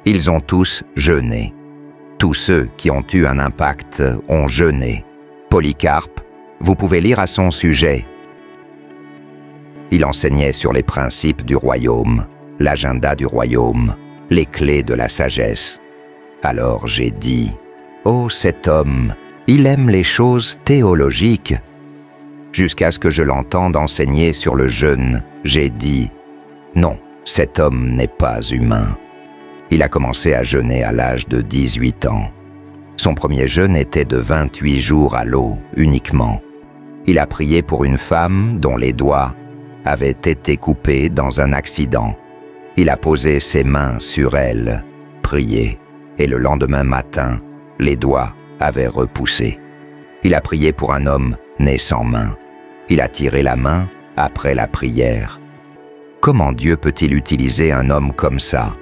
Ils ont tous jeûné. Tous ceux qui ont eu un impact ont jeûné. Polycarpe, vous pouvez lire à son sujet. Il enseignait sur les principes du royaume, l'agenda du royaume, les clés de la sagesse. Alors j'ai dit, « Oh, cet homme, il aime les choses théologiques. » Jusqu'à ce que je l'entende enseigner sur le jeûne, j'ai dit, « Non, cet homme n'est pas humain. » Il a commencé à jeûner à l'âge de 18 ans. Son premier jeûne était de 28 jours à l'eau, uniquement. Il a prié pour une femme dont les doigts avaient été coupés dans un accident. Il a posé ses mains sur elle, prié, et le lendemain matin, les doigts avaient repoussé. Il a prié pour un homme né sans main. Il a tiré la main après la prière. Comment Dieu peut-il utiliser un homme comme ça?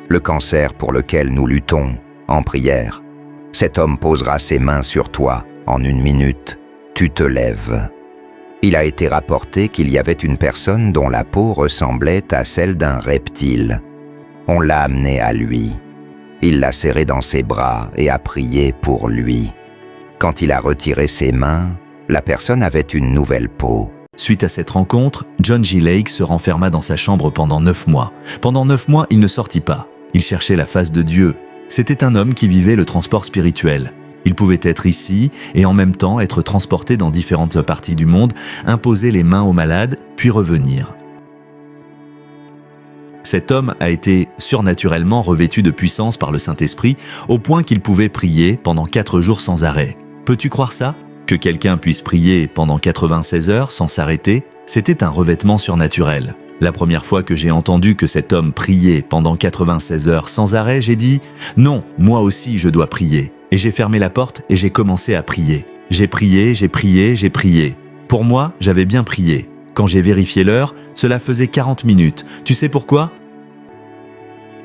Le cancer pour lequel nous luttons, en prière. Cet homme posera ses mains sur toi en 1 minute. Tu te lèves. Il a été rapporté qu'il y avait une personne dont la peau ressemblait à celle d'un reptile. On l'a amené à lui. Il l'a serré dans ses bras et a prié pour lui. Quand il a retiré ses mains, la personne avait une nouvelle peau. Suite à cette rencontre, John G. Lake se renferma dans sa chambre pendant 9 mois. Pendant 9 mois, il ne sortit pas. Il cherchait la face de Dieu. C'était un homme qui vivait le transport spirituel. Il pouvait être ici et en même temps être transporté dans différentes parties du monde, imposer les mains aux malades, puis revenir. Cet homme a été surnaturellement revêtu de puissance par le Saint-Esprit au point qu'il pouvait prier pendant 4 jours sans arrêt. Peux-tu croire ça? Que quelqu'un puisse prier pendant 96 heures sans s'arrêter, c'était un revêtement surnaturel. La première fois que j'ai entendu que cet homme priait pendant 96 heures sans arrêt, j'ai dit « Non, moi aussi je dois prier ». Et j'ai fermé la porte et j'ai commencé à prier. J'ai prié, j'ai prié, j'ai prié. Pour moi, j'avais bien prié. Quand j'ai vérifié l'heure, cela faisait 40 minutes. Tu sais pourquoi?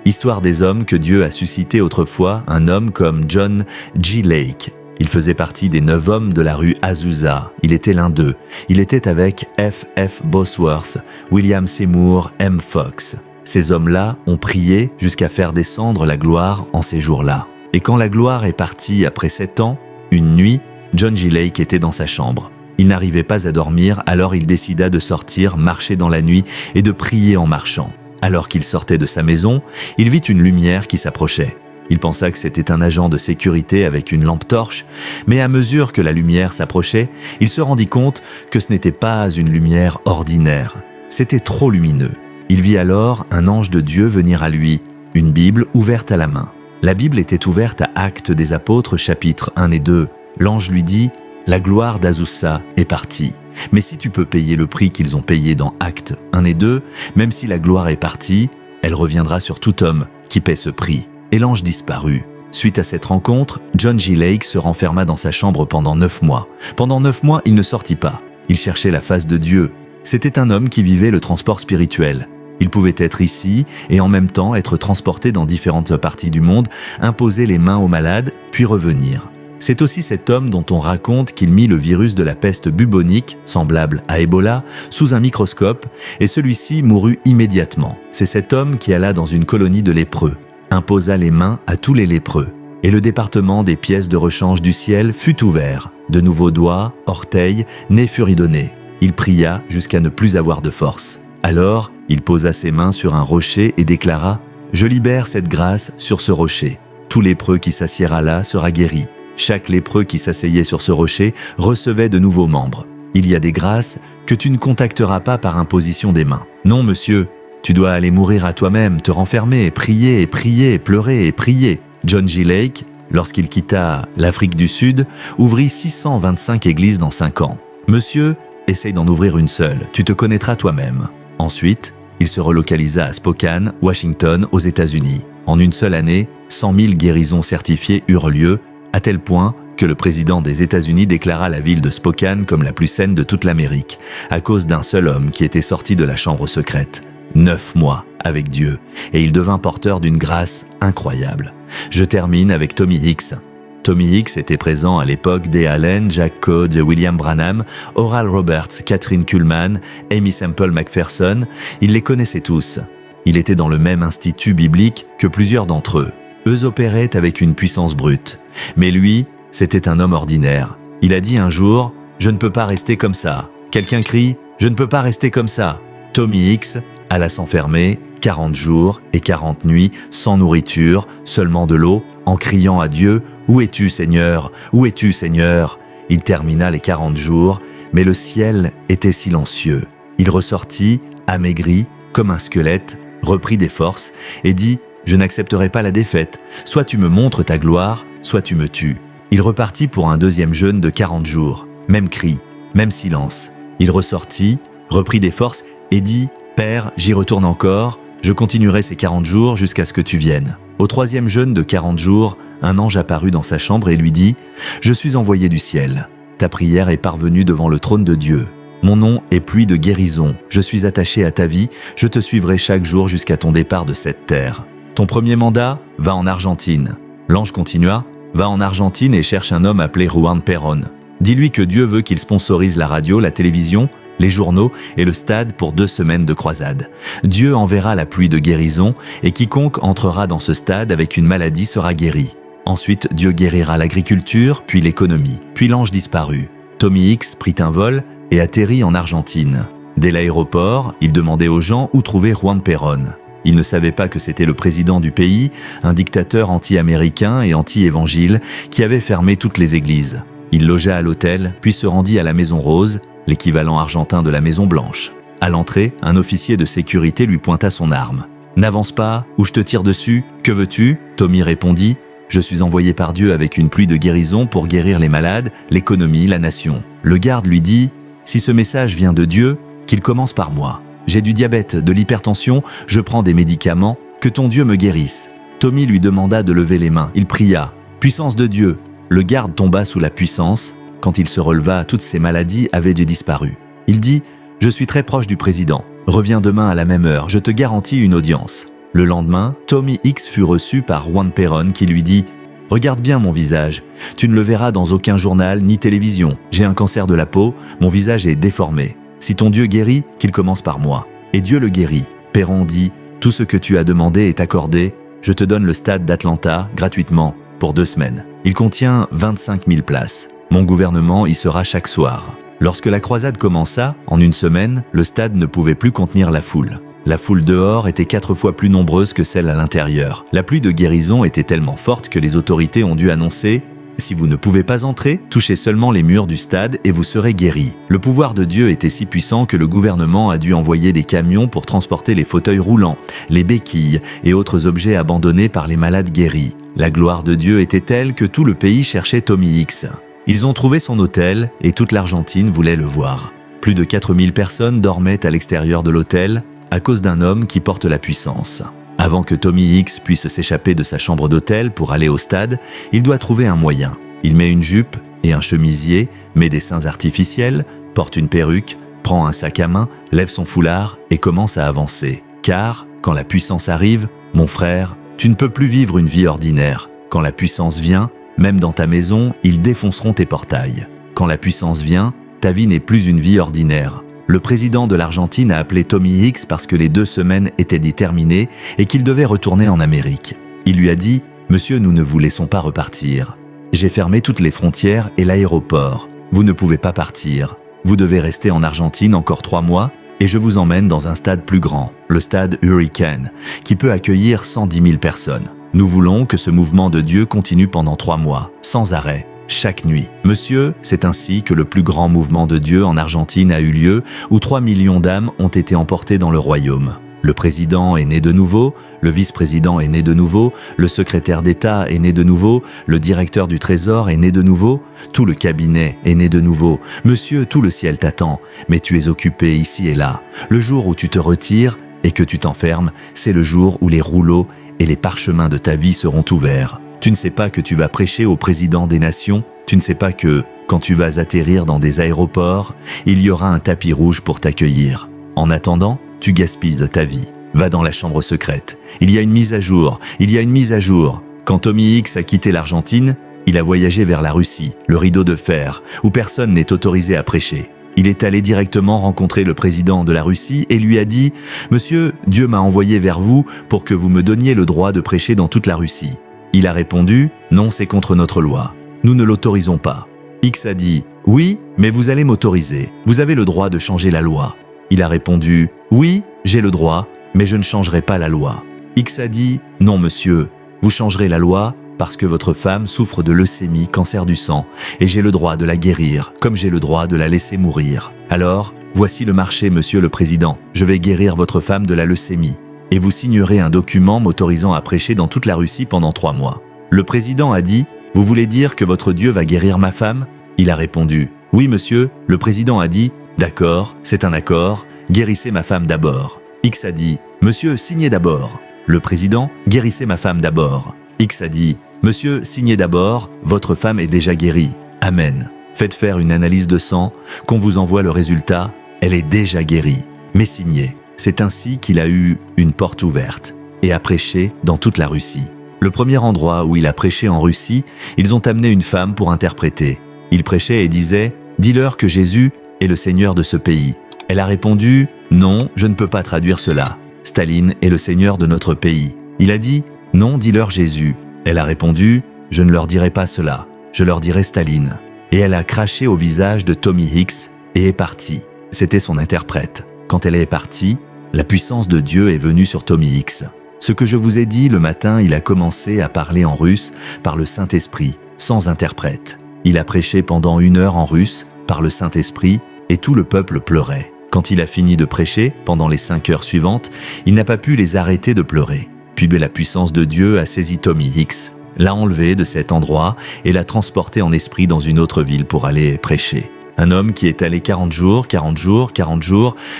Histoire des hommes que Dieu a suscité autrefois, un homme comme John G. Lake. Il faisait partie des 9 hommes de la rue Azusa. Il était l'un d'eux. Il était avec F. F. Bosworth, William Seymour, M. Fox. Ces hommes-là ont prié jusqu'à faire descendre la gloire en ces jours-là. Et quand la gloire est partie après 7 ans, une nuit, John G. Lake était dans sa chambre. Il n'arrivait pas à dormir, alors il décida de sortir, marcher dans la nuit et de prier en marchant. Alors qu'il sortait de sa maison, il vit une lumière qui s'approchait. Il pensa que c'était un agent de sécurité avec une lampe torche, mais à mesure que la lumière s'approchait, il se rendit compte que ce n'était pas une lumière ordinaire. C'était trop lumineux. Il vit alors un ange de Dieu venir à lui, une Bible ouverte à la main. La Bible était ouverte à Actes des Apôtres, chapitres 1 et 2. L'ange lui dit « La gloire d'Azusa est partie. Mais si tu peux payer le prix qu'ils ont payé dans Actes 1 et 2, même si la gloire est partie, elle reviendra sur tout homme qui paie ce prix. » Et l'ange disparut. Suite à cette rencontre, John G. Lake se renferma dans sa chambre pendant 9 mois. Pendant 9 mois, il ne sortit pas. Il cherchait la face de Dieu. C'était un homme qui vivait le transport spirituel. Il pouvait être ici et en même temps être transporté dans différentes parties du monde, imposer les mains aux malades, puis revenir. C'est aussi cet homme dont on raconte qu'il mit le virus de la peste bubonique, semblable à Ebola, sous un microscope et celui-ci mourut immédiatement. C'est cet homme qui alla dans une colonie de lépreux, imposa les mains à tous les lépreux. Et le département des pièces de rechange du ciel fut ouvert. De nouveaux doigts, orteils, nez furidonnés. Il pria jusqu'à ne plus avoir de force. Alors, il posa ses mains sur un rocher et déclara « Je libère cette grâce sur ce rocher. Tout lépreux qui s'assiera là sera guéri. Chaque lépreux qui s'asseyait sur ce rocher recevait de nouveaux membres. Il y a des grâces que tu ne contacteras pas par imposition des mains. Non, monsieur, tu dois aller mourir à toi-même, te renfermer, prier et prier, pleurer et prier. » John G. Lake, lorsqu'il quitta l'Afrique du Sud, ouvrit 625 églises dans 5 ans. « Monsieur, essaye d'en ouvrir une seule, tu te connaîtras toi-même. » Ensuite, il se relocalisa à Spokane, Washington, aux États-Unis. En une seule année, 100 000 guérisons certifiées eurent lieu, à tel point que le président des États-Unis déclara la ville de Spokane comme la plus saine de toute l'Amérique, à cause d'un seul homme qui était sorti de la chambre secrète. 9 mois avec Dieu, et il devint porteur d'une grâce incroyable. Je termine avec Tommy Hicks. Tommy Hicks était présent à l'époque des Allen, Jack Coe, William Branham, Oral Roberts, Catherine Kuhlman, Amy Semple McPherson. Il les connaissait tous. Il était dans le même institut biblique que plusieurs d'entre eux. Eux opéraient avec une puissance brute. Mais lui, c'était un homme ordinaire. Il a dit un jour « Je ne peux pas rester comme ça ». Quelqu'un crie « Je ne peux pas rester comme ça ». Tommy Hicks alla s'enfermer 40 jours et 40 nuits sans nourriture, seulement de l'eau, en criant à Dieu « Où es-tu, Seigneur ? Où es-tu, Seigneur ?» Il termina les 40 jours, mais le ciel était silencieux. Il ressortit, amaigri, comme un squelette, reprit des forces et dit « Je n'accepterai pas la défaite. Soit tu me montres ta gloire, soit tu me tues. » Il repartit pour un deuxième jeûne de 40 jours. Même cri, même silence. Il ressortit, reprit des forces et dit « Père, j'y retourne encore. Je continuerai ces 40 jours jusqu'à ce que tu viennes. » Au troisième jeûne de 40 jours, un ange apparut dans sa chambre et lui dit « Je suis envoyé du ciel. Ta prière est parvenue devant le trône de Dieu. Mon nom est pluie de guérison. Je suis attaché à ta vie. Je te suivrai chaque jour jusqu'à ton départ de cette terre. Ton premier mandat, va en Argentine. » L'ange continua « Va en Argentine et cherche un homme appelé Juan Perón. Dis-lui que Dieu veut qu'il sponsorise la radio, la télévision, les journaux et le stade pour 2 semaines de croisade. Dieu enverra la pluie de guérison et quiconque entrera dans ce stade avec une maladie sera guéri. Ensuite, Dieu guérira l'agriculture, puis l'économie. Puis l'ange disparut. Tommy Hicks prit un vol et atterrit en Argentine. Dès l'aéroport, il demandait aux gens où trouver Juan Perón. Il ne savait pas que c'était le président du pays, un dictateur anti-américain et anti-évangile qui avait fermé toutes les églises. Il logea à l'hôtel, puis se rendit à la Maison Rose, l'équivalent argentin de la Maison Blanche. À l'entrée, un officier de sécurité lui pointa son arme. « N'avance pas, ou je te tire dessus. Que veux-tu » Tommy répondit « Je suis envoyé par Dieu avec une pluie de guérison pour guérir les malades, l'économie, la nation. » Le garde lui dit « Si ce message vient de Dieu, qu'il commence par moi. J'ai du diabète, de l'hypertension, je prends des médicaments, que ton Dieu me guérisse. » Tommy lui demanda de lever les mains. Il pria « Puissance de Dieu !» Le garde tomba sous la puissance. Quand il se releva, toutes ses maladies avaient disparu. Il dit « Je suis très proche du président. Reviens demain à la même heure, je te garantis une audience. » Le lendemain, Tommy Hicks fut reçu par Juan Perón qui lui dit « Regarde bien mon visage. Tu ne le verras dans aucun journal ni télévision. J'ai un cancer de la peau, mon visage est déformé. Si ton Dieu guérit, qu'il commence par moi. » Et Dieu le guérit. Perón dit « Tout ce que tu as demandé est accordé. Je te donne le stade d'Atlanta gratuitement pour 2 semaines. Il contient 25 000 places. Mon gouvernement y sera chaque soir. » Lorsque la croisade commença, en 1 semaine, le stade ne pouvait plus contenir la foule. La foule dehors était 4 fois plus nombreuse que celle à l'intérieur. La pluie de guérison était tellement forte que les autorités ont dû annoncer « Si vous ne pouvez pas entrer, touchez seulement les murs du stade et vous serez guéris. » Le pouvoir de Dieu était si puissant que le gouvernement a dû envoyer des camions pour transporter les fauteuils roulants, les béquilles et autres objets abandonnés par les malades guéris. La gloire de Dieu était telle que tout le pays cherchait Tommy Hicks. Ils ont trouvé son hôtel et toute l'Argentine voulait le voir. Plus de 4000 personnes dormaient à l'extérieur de l'hôtel à cause d'un homme qui porte la puissance. Avant que Tommy Hicks puisse s'échapper de sa chambre d'hôtel pour aller au stade, il doit trouver un moyen. Il met une jupe et un chemisier, met des seins artificiels, porte une perruque, prend un sac à main, lève son foulard et commence à avancer. Car, quand la puissance arrive, mon frère, tu ne peux plus vivre une vie ordinaire. Quand la puissance vient, même dans ta maison, ils défonceront tes portails. Quand la puissance vient, ta vie n'est plus une vie ordinaire. Le président de l'Argentine a appelé Tommy Hicks parce que les 2 semaines étaient déterminées et qu'il devait retourner en Amérique. Il lui a dit « Monsieur, nous ne vous laissons pas repartir. J'ai fermé toutes les frontières et l'aéroport. Vous ne pouvez pas partir. Vous devez rester en Argentine encore 3 mois et je vous emmène dans un stade plus grand, le stade Hurricane, qui peut accueillir 110 000 personnes. Nous voulons que ce mouvement de Dieu continue pendant 3 mois, sans arrêt. Chaque nuit. Monsieur, c'est ainsi que le plus grand mouvement de Dieu en Argentine a eu lieu, où 3 millions d'âmes ont été emportées dans le royaume. Le président est né de nouveau, le vice-président est né de nouveau, le secrétaire d'État est né de nouveau, le directeur du Trésor est né de nouveau, tout le cabinet est né de nouveau. Monsieur, tout le ciel t'attend, mais tu es occupé ici et là. Le jour où tu te retires et que tu t'enfermes, c'est le jour où les rouleaux et les parchemins de ta vie seront ouverts. Tu ne sais pas que tu vas prêcher au président des nations. Tu ne sais pas que, quand tu vas atterrir dans des aéroports, il y aura un tapis rouge pour t'accueillir. En attendant, tu gaspilles ta vie. Va dans la chambre secrète. Il y a une mise à jour. Il y a une mise à jour. Quand Tommy Hicks a quitté l'Argentine, il a voyagé vers la Russie, le rideau de fer, où personne n'est autorisé à prêcher. Il est allé directement rencontrer le président de la Russie et lui a dit « Monsieur, Dieu m'a envoyé vers vous pour que vous me donniez le droit de prêcher dans toute la Russie. » Il a répondu « Non, c'est contre notre loi. Nous ne l'autorisons pas. » X a dit « Oui, mais vous allez m'autoriser. Vous avez le droit de changer la loi. » Il a répondu « Oui, j'ai le droit, mais je ne changerai pas la loi. » X a dit « Non, monsieur, vous changerez la loi parce que votre femme souffre de leucémie, cancer du sang, et j'ai le droit de la guérir, comme j'ai le droit de la laisser mourir. Alors, voici le marché, monsieur le président. Je vais guérir votre femme de la leucémie. Et vous signerez un document m'autorisant à prêcher dans toute la Russie pendant 3 mois. Le président a dit « Vous voulez dire que votre Dieu va guérir ma femme ?» Il a répondu « Oui, monsieur. » Le président a dit « D'accord, c'est un accord. Guérissez ma femme d'abord. » X a dit « Monsieur, signez d'abord. » Le président « Guérissez ma femme d'abord. » X a dit « Monsieur, signez d'abord, votre femme est déjà guérie. Amen. Faites faire une analyse de sang, qu'on vous envoie le résultat, elle est déjà guérie. Mais signez. » C'est ainsi qu'il a eu une porte ouverte et a prêché dans toute la Russie. Le premier endroit où il a prêché en Russie, ils ont amené une femme pour interpréter. Il prêchait et disait « Dis-leur que Jésus est le Seigneur de ce pays. » Elle a répondu « Non, je ne peux pas traduire cela. Staline est le Seigneur de notre pays. » Il a dit « Non, dis-leur Jésus. » Elle a répondu « Je ne leur dirai pas cela. Je leur dirai Staline. » Et elle a craché au visage de Tommy Hicks et est partie. C'était son interprète. Quand elle est partie, la puissance de Dieu est venue sur Tommy Hicks. Ce que je vous ai dit le matin, il a commencé à parler en russe par le Saint-Esprit, sans interprète. Il a prêché pendant 1 heure en russe par le Saint-Esprit et tout le peuple pleurait. Quand il a fini de prêcher, pendant les 5 heures suivantes, il n'a pas pu les arrêter de pleurer. Puis la puissance de Dieu a saisi Tommy Hicks, l'a enlevé de cet endroit et l'a transporté en esprit dans une autre ville pour aller prêcher. Un homme qui est allé 40 jours,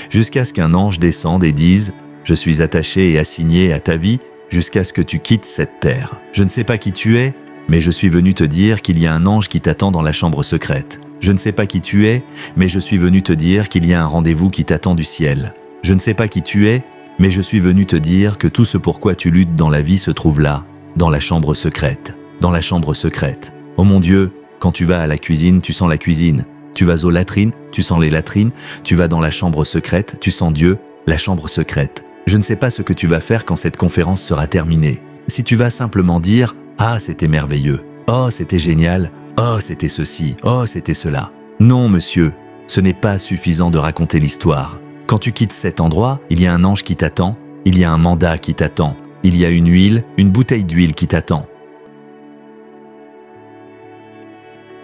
jusqu'à ce qu'un ange descende et dise « Je suis attaché et assigné à ta vie jusqu'à ce que tu quittes cette terre. Je ne sais pas qui tu es, mais je suis venu te dire qu'il y a un ange qui t'attend dans la chambre secrète. Je ne sais pas qui tu es, mais je suis venu te dire qu'il y a un rendez-vous qui t'attend du ciel. Je ne sais pas qui tu es, mais je suis venu te dire que tout ce pourquoi tu luttes dans la vie se trouve là, dans la chambre secrète. Dans la chambre secrète. Oh mon Dieu, quand tu vas à la cuisine, tu sens la cuisine. Tu vas aux latrines, tu sens les latrines. Tu vas dans la chambre secrète, tu sens Dieu, la chambre secrète. Je ne sais pas ce que tu vas faire quand cette conférence sera terminée. Si tu vas simplement dire « Ah, c'était merveilleux. Oh, c'était génial. Oh, c'était ceci. Oh, c'était cela. » Non, monsieur, ce n'est pas suffisant de raconter l'histoire. Quand tu quittes cet endroit, il y a un ange qui t'attend, il y a un mandat qui t'attend, il y a une huile, une bouteille d'huile qui t'attend.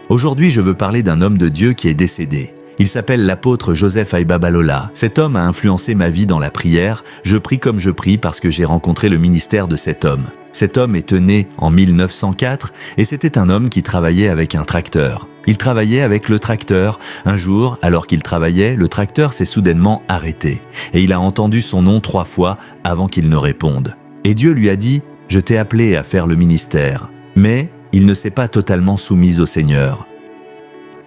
Aujourd'hui, je veux parler d'un homme de Dieu qui est décédé. Il s'appelle l'apôtre Joseph Aibabalola. Cet homme a influencé ma vie dans la prière. Je prie comme je prie parce que j'ai rencontré le ministère de cet homme. Cet homme est né en 1904 et c'était un homme qui travaillait avec un tracteur. Il travaillait avec le tracteur. Un jour, alors qu'il travaillait, le tracteur s'est soudainement arrêté et il a entendu son nom 3 fois avant qu'il ne réponde. Et Dieu lui a dit « Je t'ai appelé à faire le ministère. » Mais il ne s'est pas totalement soumis au Seigneur.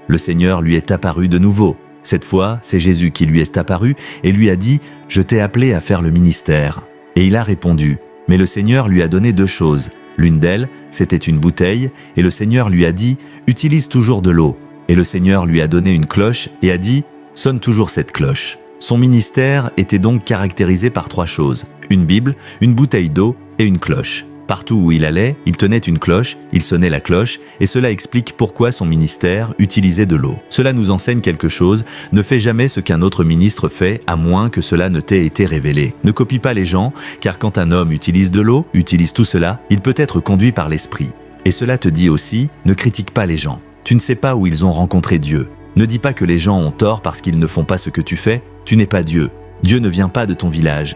Le Seigneur lui est apparu de nouveau. Cette fois, c'est Jésus qui lui est apparu et lui a dit « Je t'ai appelé à faire le ministère. » Et il a répondu. Mais le Seigneur lui a donné 2 choses. L'une d'elles, c'était une bouteille, et le Seigneur lui a dit « Utilise toujours de l'eau. » Et le Seigneur lui a donné une cloche et a dit « Sonne toujours cette cloche. » Son ministère était donc caractérisé par 3 choses. Une Bible, une bouteille d'eau et une cloche. Partout où il allait, il tenait une cloche, il sonnait la cloche, et cela explique pourquoi son ministère utilisait de l'eau. Cela nous enseigne quelque chose, ne fais jamais ce qu'un autre ministre fait, à moins que cela ne t'ait été révélé. Ne copie pas les gens, car quand un homme utilise de l'eau, utilise tout cela, il peut être conduit par l'esprit. Et cela te dit aussi, ne critique pas les gens. Tu ne sais pas où ils ont rencontré Dieu. Ne dis pas que les gens ont tort parce qu'ils ne font pas ce que tu fais, tu n'es pas Dieu. Dieu ne vient pas de ton village.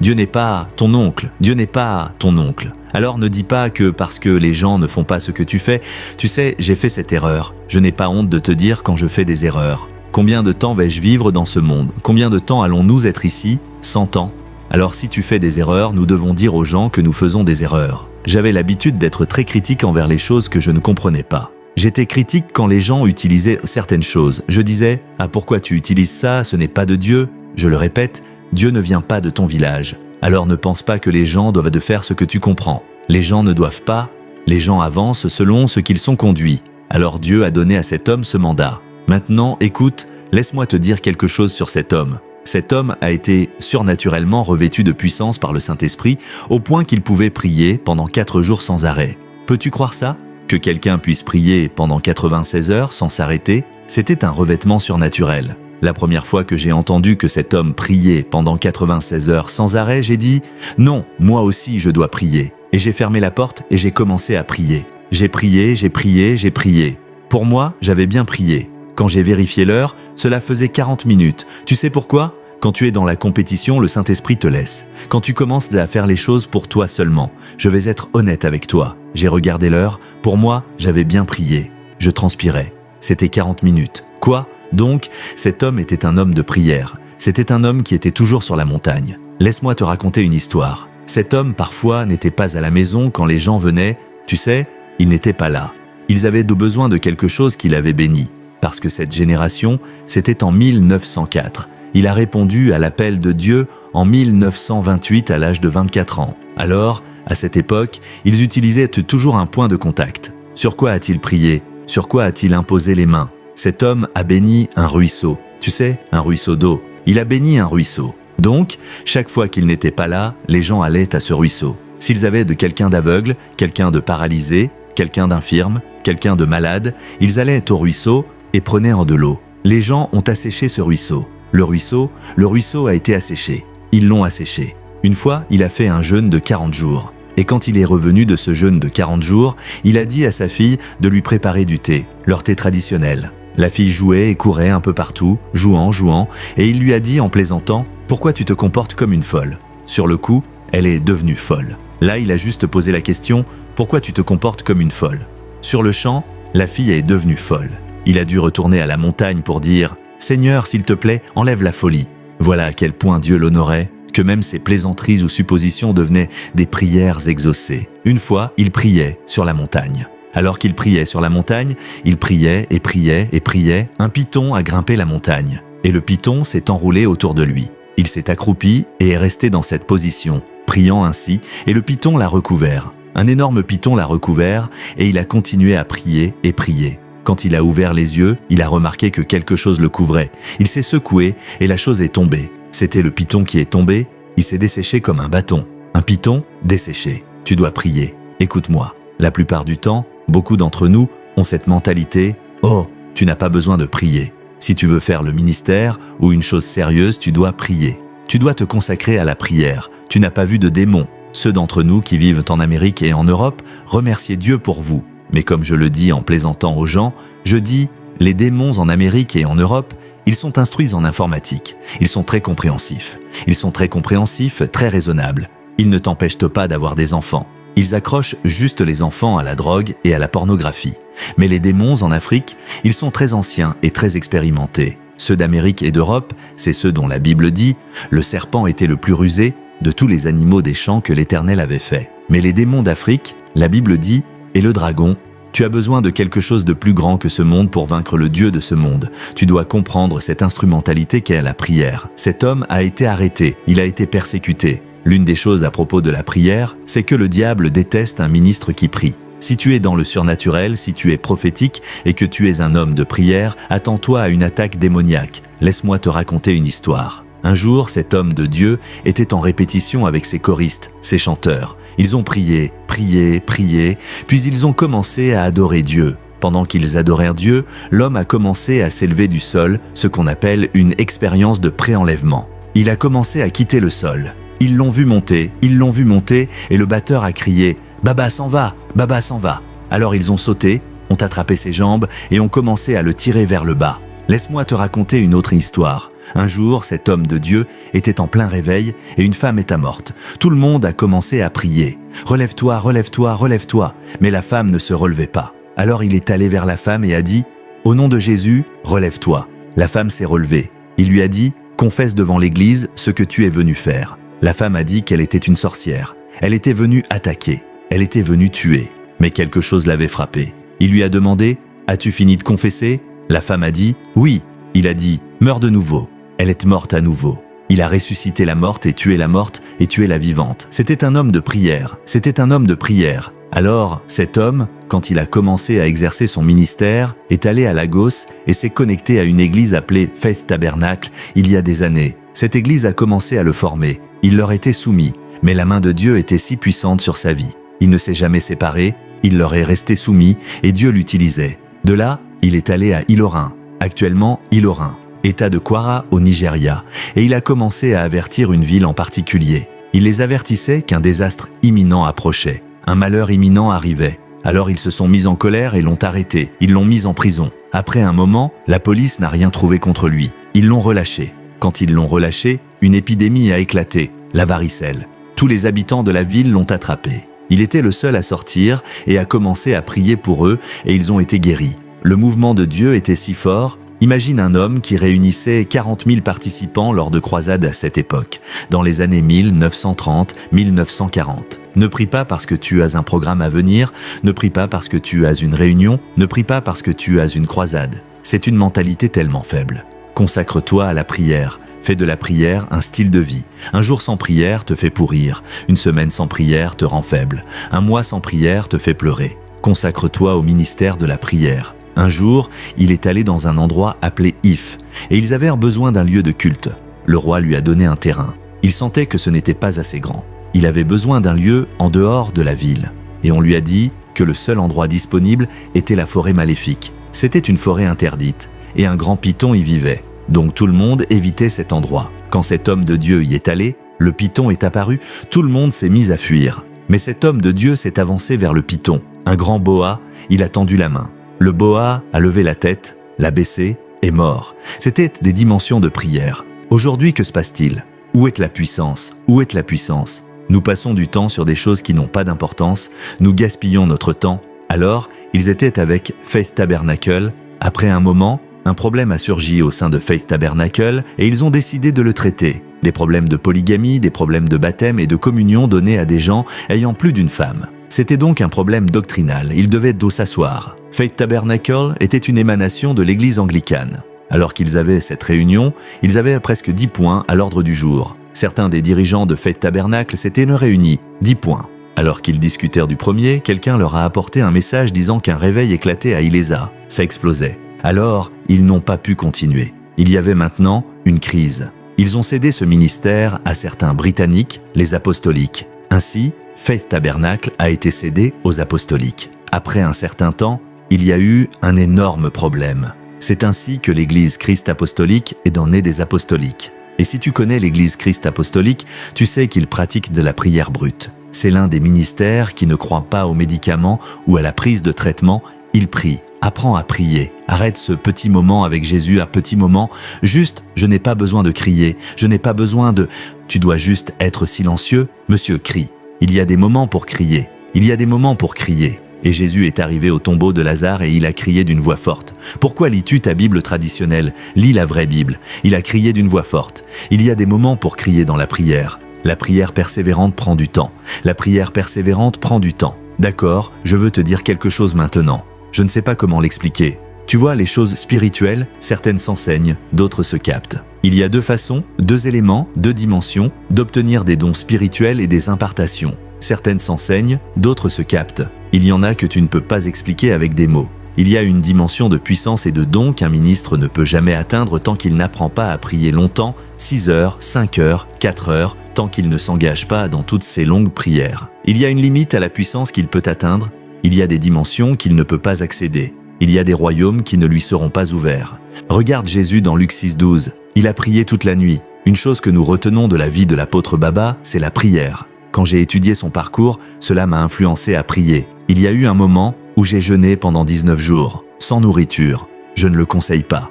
Dieu n'est pas ton oncle, Dieu n'est pas ton oncle. Alors ne dis pas que parce que les gens ne font pas ce que tu fais, tu sais, j'ai fait cette erreur. Je n'ai pas honte de te dire quand je fais des erreurs. Combien de temps vais-je vivre dans ce monde? Combien de temps allons-nous être ici? 100 ans. Alors si tu fais des erreurs, nous devons dire aux gens que nous faisons des erreurs. J'avais l'habitude d'être très critique envers les choses que je ne comprenais pas. J'étais critique quand les gens utilisaient certaines choses. Je disais « Ah, pourquoi tu utilises ça? Ce n'est pas de Dieu. » Je le répète, Dieu ne vient pas de ton village. Alors ne pense pas que les gens doivent de faire ce que tu comprends. Les gens ne doivent pas. Les gens avancent selon ce qu'ils sont conduits. Alors Dieu a donné à cet homme ce mandat. Maintenant, écoute, laisse-moi te dire quelque chose sur cet homme. Cet homme a été surnaturellement revêtu de puissance par le Saint-Esprit au point qu'il pouvait prier pendant 4 jours sans arrêt. Peux-tu croire ça? Que quelqu'un puisse prier pendant 96 heures sans s'arrêter, c'était un revêtement surnaturel. La première fois que j'ai entendu que cet homme priait pendant 96 heures sans arrêt, j'ai dit « Non, moi aussi je dois prier ». Et j'ai fermé la porte et j'ai commencé à prier. J'ai prié, j'ai prié, j'ai prié. Pour moi, j'avais bien prié. Quand j'ai vérifié l'heure, cela faisait 40 minutes. Tu sais pourquoi? Quand tu es dans la compétition, le Saint-Esprit te laisse. Quand tu commences à faire les choses pour toi seulement, je vais être honnête avec toi. J'ai regardé l'heure. Pour moi, j'avais bien prié. Je transpirais. C'était 40 minutes. Quoi? Donc, cet homme était un homme de prière. C'était un homme qui était toujours sur la montagne. Laisse-moi te raconter une histoire. Cet homme, parfois, n'était pas à la maison quand les gens venaient. Tu sais, il n'était pas là. Ils avaient besoin de quelque chose qu'il avait béni. Parce que cette génération, c'était en 1904. Il a répondu à l'appel de Dieu en 1928 à l'âge de 24 ans. Alors, à cette époque, ils utilisaient toujours un point de contact. Sur quoi a-t-il prié? Sur quoi a-t-il imposé les mains? Cet homme a béni un ruisseau. Tu sais, un ruisseau d'eau. Il a béni un ruisseau. Donc, chaque fois qu'il n'était pas là, les gens allaient à ce ruisseau. S'ils avaient de quelqu'un d'aveugle, quelqu'un de paralysé, quelqu'un d'infirme, quelqu'un de malade, ils allaient au ruisseau et prenaient en de l'eau. Les gens ont asséché ce ruisseau. Le ruisseau a été asséché. Ils l'ont asséché. Une fois, il a fait un jeûne de 40 jours. Et quand il est revenu de ce jeûne de 40 jours, il a dit à sa fille de lui préparer du thé, leur thé traditionnel. La fille jouait et courait un peu partout, jouant, et il lui a dit en plaisantant « Pourquoi tu te comportes comme une folle ?» Sur le coup, elle est devenue folle. Là, il a juste posé la question « Pourquoi tu te comportes comme une folle ?» Sur le champ, la fille est devenue folle. Il a dû retourner à la montagne pour dire « Seigneur, s'il te plaît, enlève la folie. » Voilà à quel point Dieu l'honorait, que même ses plaisanteries ou suppositions devenaient des prières exaucées. Une fois, il priait sur la montagne. Alors qu'il priait sur la montagne, il priait et priait et priait. Un python a grimpé la montagne. Et le python s'est enroulé autour de lui. Il s'est accroupi et est resté dans cette position, priant ainsi, et le python l'a recouvert. Un énorme python l'a recouvert et il a continué à prier et prier. Quand il a ouvert les yeux, il a remarqué que quelque chose le couvrait. Il s'est secoué et la chose est tombée. C'était le python qui est tombé, il s'est desséché comme un bâton. Un python desséché. Tu dois prier. Écoute-moi. La plupart du temps, beaucoup d'entre nous ont cette mentalité « Oh, tu n'as pas besoin de prier. Si tu veux faire le ministère ou une chose sérieuse, tu dois prier. Tu dois te consacrer à la prière. Tu n'as pas vu de démons. Ceux d'entre nous qui vivent en Amérique et en Europe, remerciez Dieu pour vous. Mais comme je le dis en plaisantant aux gens, je dis « Les démons en Amérique et en Europe, ils sont instruits en informatique. Ils sont très compréhensifs. Ils sont très compréhensifs, très raisonnables. Ils ne t'empêchent pas d'avoir des enfants. Ils accrochent juste les enfants à la drogue et à la pornographie. Mais les démons en Afrique, ils sont très anciens et très expérimentés. Ceux d'Amérique et d'Europe, c'est ceux dont la Bible dit « Le serpent était le plus rusé de tous les animaux des champs que l'Éternel avait fait. » Mais les démons d'Afrique, la Bible dit « Et le dragon, tu as besoin de quelque chose de plus grand que ce monde pour vaincre le Dieu de ce monde. Tu dois comprendre cette instrumentalité qu'est la prière. » Cet homme a été arrêté, il a été persécuté. L'une des choses à propos de la prière, c'est que le diable déteste un ministre qui prie. Si tu es dans le surnaturel, si tu es prophétique et que tu es un homme de prière, attends-toi à une attaque démoniaque. Laisse-moi te raconter une histoire. Un jour, cet homme de Dieu était en répétition avec ses choristes, ses chanteurs. Ils ont prié, prié, prié, puis ils ont commencé à adorer Dieu. Pendant qu'ils adorèrent Dieu, l'homme a commencé à s'élever du sol, ce qu'on appelle une expérience de préenlèvement. Il a commencé à quitter le sol. Ils l'ont vu monter, et le batteur a crié « Baba s'en va, Baba s'en va ». Alors ils ont sauté, ont attrapé ses jambes et ont commencé à le tirer vers le bas. Laisse-moi te raconter une autre histoire. Un jour, cet homme de Dieu était en plein réveil et une femme était morte. Tout le monde a commencé à prier. « Relève-toi, relève-toi, relève-toi ». Mais la femme ne se relevait pas. Alors il est allé vers la femme et a dit « Au nom de Jésus, relève-toi ». La femme s'est relevée. Il lui a dit « Confesse devant l'église ce que tu es venu faire ». La femme a dit qu'elle était une sorcière. Elle était venue attaquer. Elle était venue tuer. Mais quelque chose l'avait frappée. Il lui a demandé « As-tu fini de confesser ?» La femme a dit « Oui ». Il a dit « Meurs de nouveau ». Elle est morte à nouveau. Il a ressuscité la morte et tué la morte et tué la vivante. C'était un homme de prière. C'était un homme de prière. Alors, cet homme, quand il a commencé à exercer son ministère, est allé à Lagos et s'est connecté à une église appelée Faith Tabernacle il y a des années. Cette église a commencé à le former. Il leur était soumis, mais la main de Dieu était si puissante sur sa vie. Il ne s'est jamais séparé, il leur est resté soumis et Dieu l'utilisait. De là, il est allé à Ilorin, actuellement Ilorin, État de Kwara au Nigeria, et il a commencé à avertir une ville en particulier. Il les avertissait qu'un désastre imminent approchait. Un malheur imminent arrivait. Alors ils se sont mis en colère et l'ont arrêté. Ils l'ont mis en prison. Après un moment, la police n'a rien trouvé contre lui. Ils l'ont relâché. Quand ils l'ont relâché, une épidémie a éclaté, la varicelle. Tous les habitants de la ville l'ont attrapé. Il était le seul à sortir et a commencé à prier pour eux et ils ont été guéris. Le mouvement de Dieu était si fort. Imagine un homme qui réunissait 40 000 participants lors de croisades à cette époque, dans les années 1930-1940. Ne prie pas parce que tu as un programme à venir, ne prie pas parce que tu as une réunion, ne prie pas parce que tu as une croisade. C'est une mentalité tellement faible. Consacre-toi à la prière. Fais de la prière un style de vie. Un jour sans prière te fait pourrir. Une semaine sans prière te rend faible. Un mois sans prière te fait pleurer. Consacre-toi au ministère de la prière. Un jour, il est allé dans un endroit appelé If, et ils avaient besoin d'un lieu de culte. Le roi lui a donné un terrain. Il sentait que ce n'était pas assez grand. Il avait besoin d'un lieu en dehors de la ville. Et on lui a dit que le seul endroit disponible était la forêt maléfique. C'était une forêt interdite, et un grand python y vivait. Donc tout le monde évitait cet endroit. Quand cet homme de Dieu y est allé, le python est apparu, tout le monde s'est mis à fuir. Mais cet homme de Dieu s'est avancé vers le python. Un grand boa, il a tendu la main. Le boa a levé la tête, l'a baissé, est mort. C'était des dimensions de prière. Aujourd'hui, que se passe-t-il? Où est la puissance? Où est la puissance? Nous passons du temps sur des choses qui n'ont pas d'importance, nous gaspillons notre temps. Alors, ils étaient avec Faith Tabernacle. Après un moment, un problème a surgi au sein de Faith Tabernacle et ils ont décidé de le traiter. Des problèmes de polygamie, des problèmes de baptême et de communion donnés à des gens ayant plus d'une femme. C'était donc un problème doctrinal, il devait d'où s'asseoir. Faith Tabernacle était une émanation de l'église anglicane. Alors qu'ils avaient cette réunion, ils avaient presque 10 points à l'ordre du jour. Certains des dirigeants de Faith Tabernacle s'étaient réunis, 10 points. Alors qu'ils discutèrent du premier, quelqu'un leur a apporté un message disant qu'un réveil éclatait à Ilésa. Ça explosait. Alors, ils n'ont pas pu continuer. Il y avait maintenant une crise. Ils ont cédé ce ministère à certains Britanniques, les apostoliques. Ainsi, Faith Tabernacle a été cédé aux apostoliques. Après un certain temps, il y a eu un énorme problème. C'est ainsi que l'Église Christ apostolique est née des apostoliques. Et si tu connais l'Église Christ apostolique, tu sais qu'ils pratiquent de la prière brute. C'est l'un des ministères qui ne croient pas aux médicaments ou à la prise de traitement. Ils prient. Apprends à prier. Arrête ce petit moment avec Jésus, un petit moment. Juste, je n'ai pas besoin de crier. Je n'ai pas besoin de... Tu dois juste être silencieux. Monsieur, crie. Il y a des moments pour crier. Il y a des moments pour crier. Et Jésus est arrivé au tombeau de Lazare et il a crié d'une voix forte. Pourquoi lis-tu ta Bible traditionnelle? Lis la vraie Bible. Il a crié d'une voix forte. Il y a des moments pour crier dans la prière. La prière persévérante prend du temps. La prière persévérante prend du temps. D'accord, je veux te dire quelque chose maintenant. Je ne sais pas comment l'expliquer. Tu vois, les choses spirituelles, certaines s'enseignent, d'autres se captent. Il y a deux façons, deux éléments, deux dimensions d'obtenir des dons spirituels et des impartations. Certaines s'enseignent, d'autres se captent. Il y en a que tu ne peux pas expliquer avec des mots. Il y a une dimension de puissance et de dons qu'un ministre ne peut jamais atteindre tant qu'il n'apprend pas à prier longtemps, 6 heures, 5 heures, 4 heures, tant qu'il ne s'engage pas dans toutes ces longues prières. Il y a une limite à la puissance qu'il peut atteindre. Il y a des dimensions qu'il ne peut pas accéder. Il y a des royaumes qui ne lui seront pas ouverts. Regarde Jésus dans Luc 6,12. Il a prié toute la nuit. Une chose que nous retenons de la vie de l'apôtre Baba, c'est la prière. Quand j'ai étudié son parcours, cela m'a influencé à prier. Il y a eu un moment où j'ai jeûné pendant 19 jours, sans nourriture. Je ne le conseille pas.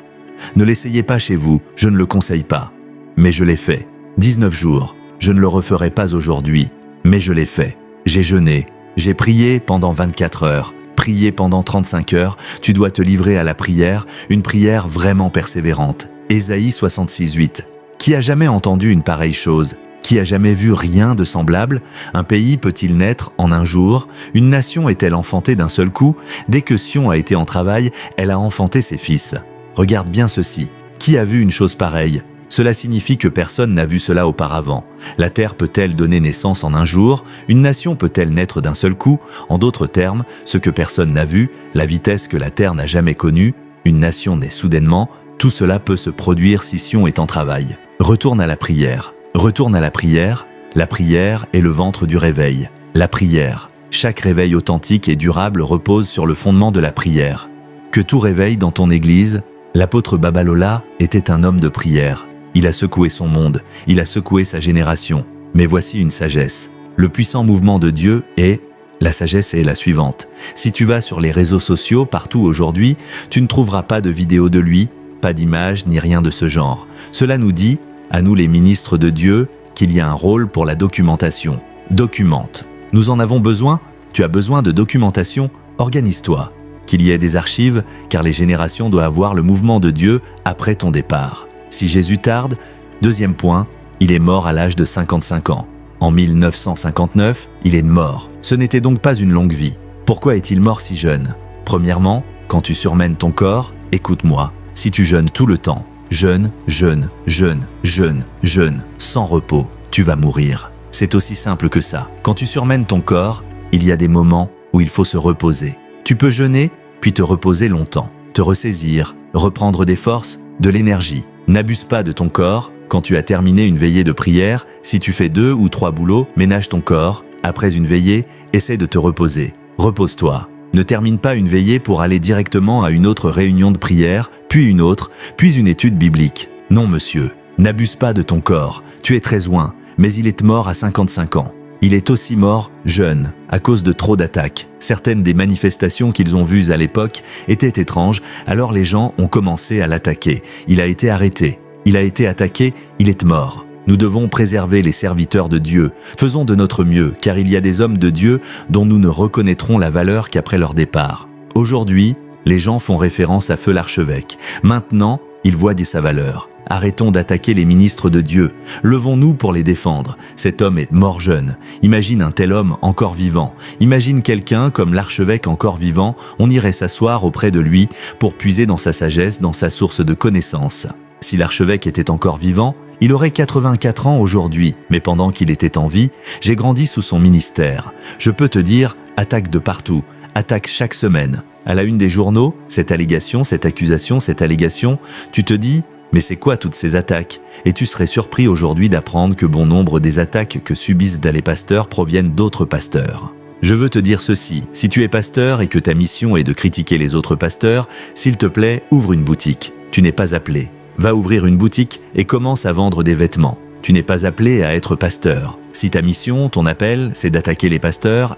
Ne l'essayez pas chez vous, je ne le conseille pas. Mais je l'ai fait. 19 jours. Je ne le referai pas aujourd'hui, mais je l'ai fait. J'ai jeûné. J'ai prié pendant 24 heures. Prier pendant 35 heures, tu dois te livrer à la prière, une prière vraiment persévérante. Ésaïe 66:8. Qui a jamais entendu une pareille chose? Qui a jamais vu rien de semblable? Un pays peut-il naître en un jour? Une nation est-elle enfantée d'un seul coup? Dès que Sion a été en travail, elle a enfanté ses fils. Regarde bien ceci. Qui a vu une chose pareille? Cela signifie que personne n'a vu cela auparavant. La terre peut-elle donner naissance en un jour? Une nation peut-elle naître d'un seul coup? En d'autres termes, ce que personne n'a vu, la vitesse que la terre n'a jamais connue, une nation naît soudainement, tout cela peut se produire si Sion est en travail. Retourne à la prière. Retourne à la prière. La prière est le ventre du réveil. La prière. Chaque réveil authentique et durable repose sur le fondement de la prière. Que tout réveil dans ton église, l'apôtre Babalola était un homme de prière. Il a secoué son monde, il a secoué sa génération. Mais voici une sagesse. Le puissant mouvement de Dieu est... La sagesse est la suivante. Si tu vas sur les réseaux sociaux partout aujourd'hui, tu ne trouveras pas de vidéo de lui, pas d'image ni rien de ce genre. Cela nous dit, à nous les ministres de Dieu, qu'il y a un rôle pour la documentation. Documente. Nous en avons besoin? Tu as besoin de documentation? Organise-toi. Qu'il y ait des archives, car les générations doivent voir le mouvement de Dieu après ton départ. Si Jésus tarde, deuxième point, il est mort à l'âge de 55 ans. En 1959, il est mort. Ce n'était donc pas une longue vie. Pourquoi est-il mort si jeune? Premièrement, quand tu surmènes ton corps, écoute-moi, si tu jeûnes tout le temps, jeûne, sans repos, tu vas mourir. C'est aussi simple que ça. Quand tu surmènes ton corps, il y a des moments où il faut se reposer. Tu peux jeûner, puis te reposer longtemps, te ressaisir, reprendre des forces, de l'énergie. N'abuse pas de ton corps. Quand tu as terminé une veillée de prière, si tu fais 2 ou 3 boulots, ménage ton corps. Après une veillée, essaie de te reposer. Repose-toi. Ne termine pas une veillée pour aller directement à une autre réunion de prière, puis une autre, puis une étude biblique. Non, monsieur, n'abuse pas de ton corps. Tu es très loin, mais il est mort à 55 ans. Il est aussi mort jeune, à cause de trop d'attaques. Certaines des manifestations qu'ils ont vues à l'époque étaient étranges, alors les gens ont commencé à l'attaquer. Il a été arrêté. Il a été attaqué, il est mort. Nous devons préserver les serviteurs de Dieu. Faisons de notre mieux, car il y a des hommes de Dieu dont nous ne reconnaîtrons la valeur qu'après leur départ. Aujourd'hui, les gens font référence à Feu l'archevêque. Maintenant, ils voient sa valeur. Arrêtons d'attaquer les ministres de Dieu. Levons-nous pour les défendre. Cet homme est mort jeune. Imagine un tel homme encore vivant. Imagine quelqu'un comme l'archevêque encore vivant. On irait s'asseoir auprès de lui pour puiser dans sa sagesse, dans sa source de connaissances. Si l'archevêque était encore vivant, il aurait 84 ans aujourd'hui, mais pendant qu'il était en vie, j'ai grandi sous son ministère. Je peux te dire, attaque de partout, attaque chaque semaine. À la une des journaux, cette allégation, cette accusation, cette allégation, tu te dis, mais c'est quoi toutes ces attaques? Et tu serais surpris aujourd'hui d'apprendre que bon nombre des attaques que subissent les pasteurs proviennent d'autres pasteurs. Je veux te dire ceci, si tu es pasteur et que ta mission est de critiquer les autres pasteurs, s'il te plaît, ouvre une boutique. Tu n'es pas appelé. Va ouvrir une boutique et commence à vendre des vêtements. Tu n'es pas appelé à être pasteur. Si ta mission, ton appel, c'est d'attaquer les pasteurs,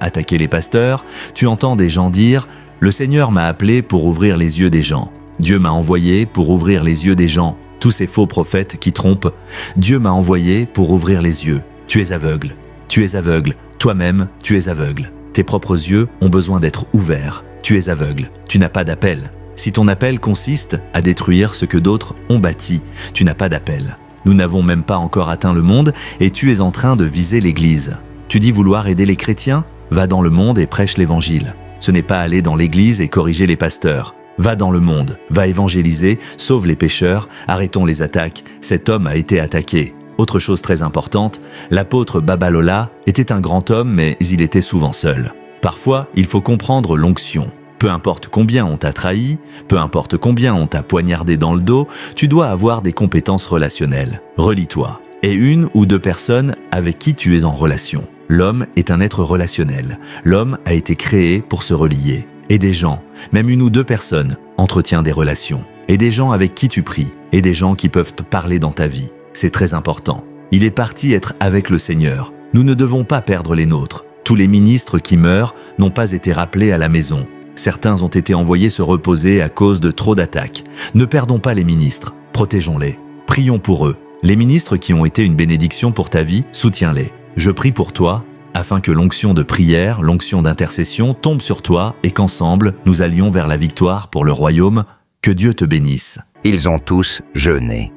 tu entends des gens dire « Le Seigneur m'a appelé pour ouvrir les yeux des gens. Dieu m'a envoyé pour ouvrir les yeux des gens. » Tous ces faux prophètes qui trompent. Dieu m'a envoyé pour ouvrir les yeux. Tu es aveugle. Tu es aveugle. Toi-même, tu es aveugle. Tes propres yeux ont besoin d'être ouverts. Tu es aveugle. Tu n'as pas d'appel. Si ton appel consiste à détruire ce que d'autres ont bâti, tu n'as pas d'appel. Nous n'avons même pas encore atteint le monde et tu es en train de viser l'Église. Tu dis vouloir aider les chrétiens? Va dans le monde et prêche l'Évangile. Ce n'est pas aller dans l'Église et corriger les pasteurs. Va dans le monde, va évangéliser, sauve les pécheurs, arrêtons les attaques. Cet homme a été attaqué. Autre chose très importante, l'apôtre Babalola était un grand homme mais il était souvent seul. Parfois, il faut comprendre l'onction. Peu importe combien on t'a trahi, peu importe combien on t'a poignardé dans le dos, tu dois avoir des compétences relationnelles. Relie-toi. Et 1 ou 2 personnes avec qui tu es en relation. L'homme est un être relationnel. L'homme a été créé pour se relier. Et des gens, même 1 ou 2 personnes, entretiennent des relations. Et des gens avec qui tu pries. Et des gens qui peuvent te parler dans ta vie. C'est très important. Il est parti être avec le Seigneur. Nous ne devons pas perdre les nôtres. Tous les ministres qui meurent n'ont pas été rappelés à la maison. Certains ont été envoyés se reposer à cause de trop d'attaques. Ne perdons pas les ministres, protégeons-les. Prions pour eux. Les ministres qui ont été une bénédiction pour ta vie, soutiens-les. Je prie pour toi, afin que l'onction de prière, l'onction d'intercession tombe sur toi et qu'ensemble, nous allions vers la victoire pour le royaume. Que Dieu te bénisse. Ils ont tous jeûné.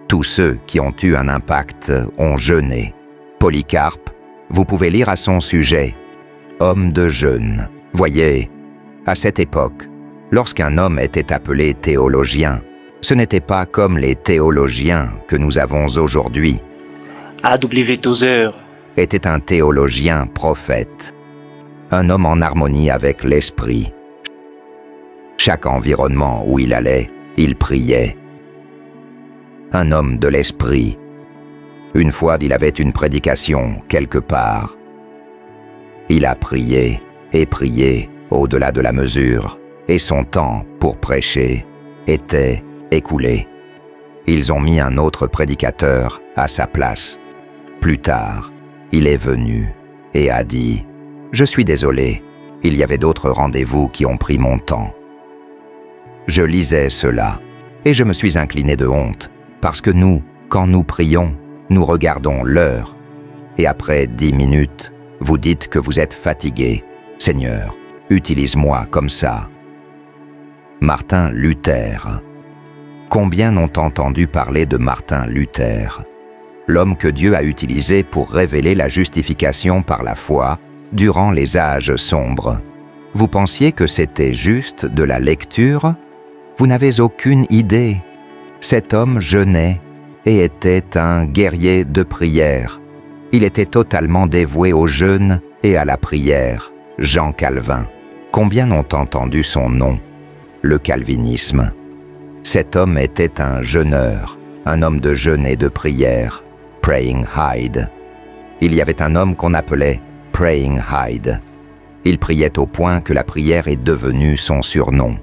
Tous ceux qui ont eu un impact ont jeûné. Polycarpe, vous pouvez lire à son sujet « Homme de jeûne ». Voyez, à cette époque, lorsqu'un homme était appelé théologien, Ce n'était pas comme les théologiens que nous avons aujourd'hui. A.W. Tozer Était un théologien prophète, un homme en harmonie avec l'esprit. Chaque environnement où il allait, il priait. Un homme de l'esprit. Une fois, il avait une prédication quelque part. Il a prié et prié au-delà de la mesure, et son temps pour prêcher était écoulé. Ils ont mis un autre prédicateur à sa place. Plus tard, il est venu et a dit « Je suis désolé, il y avait d'autres rendez-vous qui ont pris mon temps. » Je lisais cela et je me suis incliné de honte parce que nous, quand nous prions, nous regardons l'heure et après 10 minutes, vous dites que vous êtes fatigué. Seigneur, utilise-moi comme ça. Martin Luther. Combien n'ont entendu parler de Martin Luther, l'homme que Dieu a utilisé pour révéler la justification par la foi durant les âges sombres. Vous pensiez que c'était juste de la lecture? Vous n'avez aucune idée. Cet homme jeûnait et était un guerrier de prière. Il était totalement dévoué au jeûne et à la prière. Jean Calvin. Combien n'ont entendu son nom? Le calvinisme. Cet homme était un jeûneur, un homme de jeûne et de prière. Praying Hyde. Il y avait un homme qu'on appelait Praying Hyde. Il priait au point que la prière est devenue son surnom.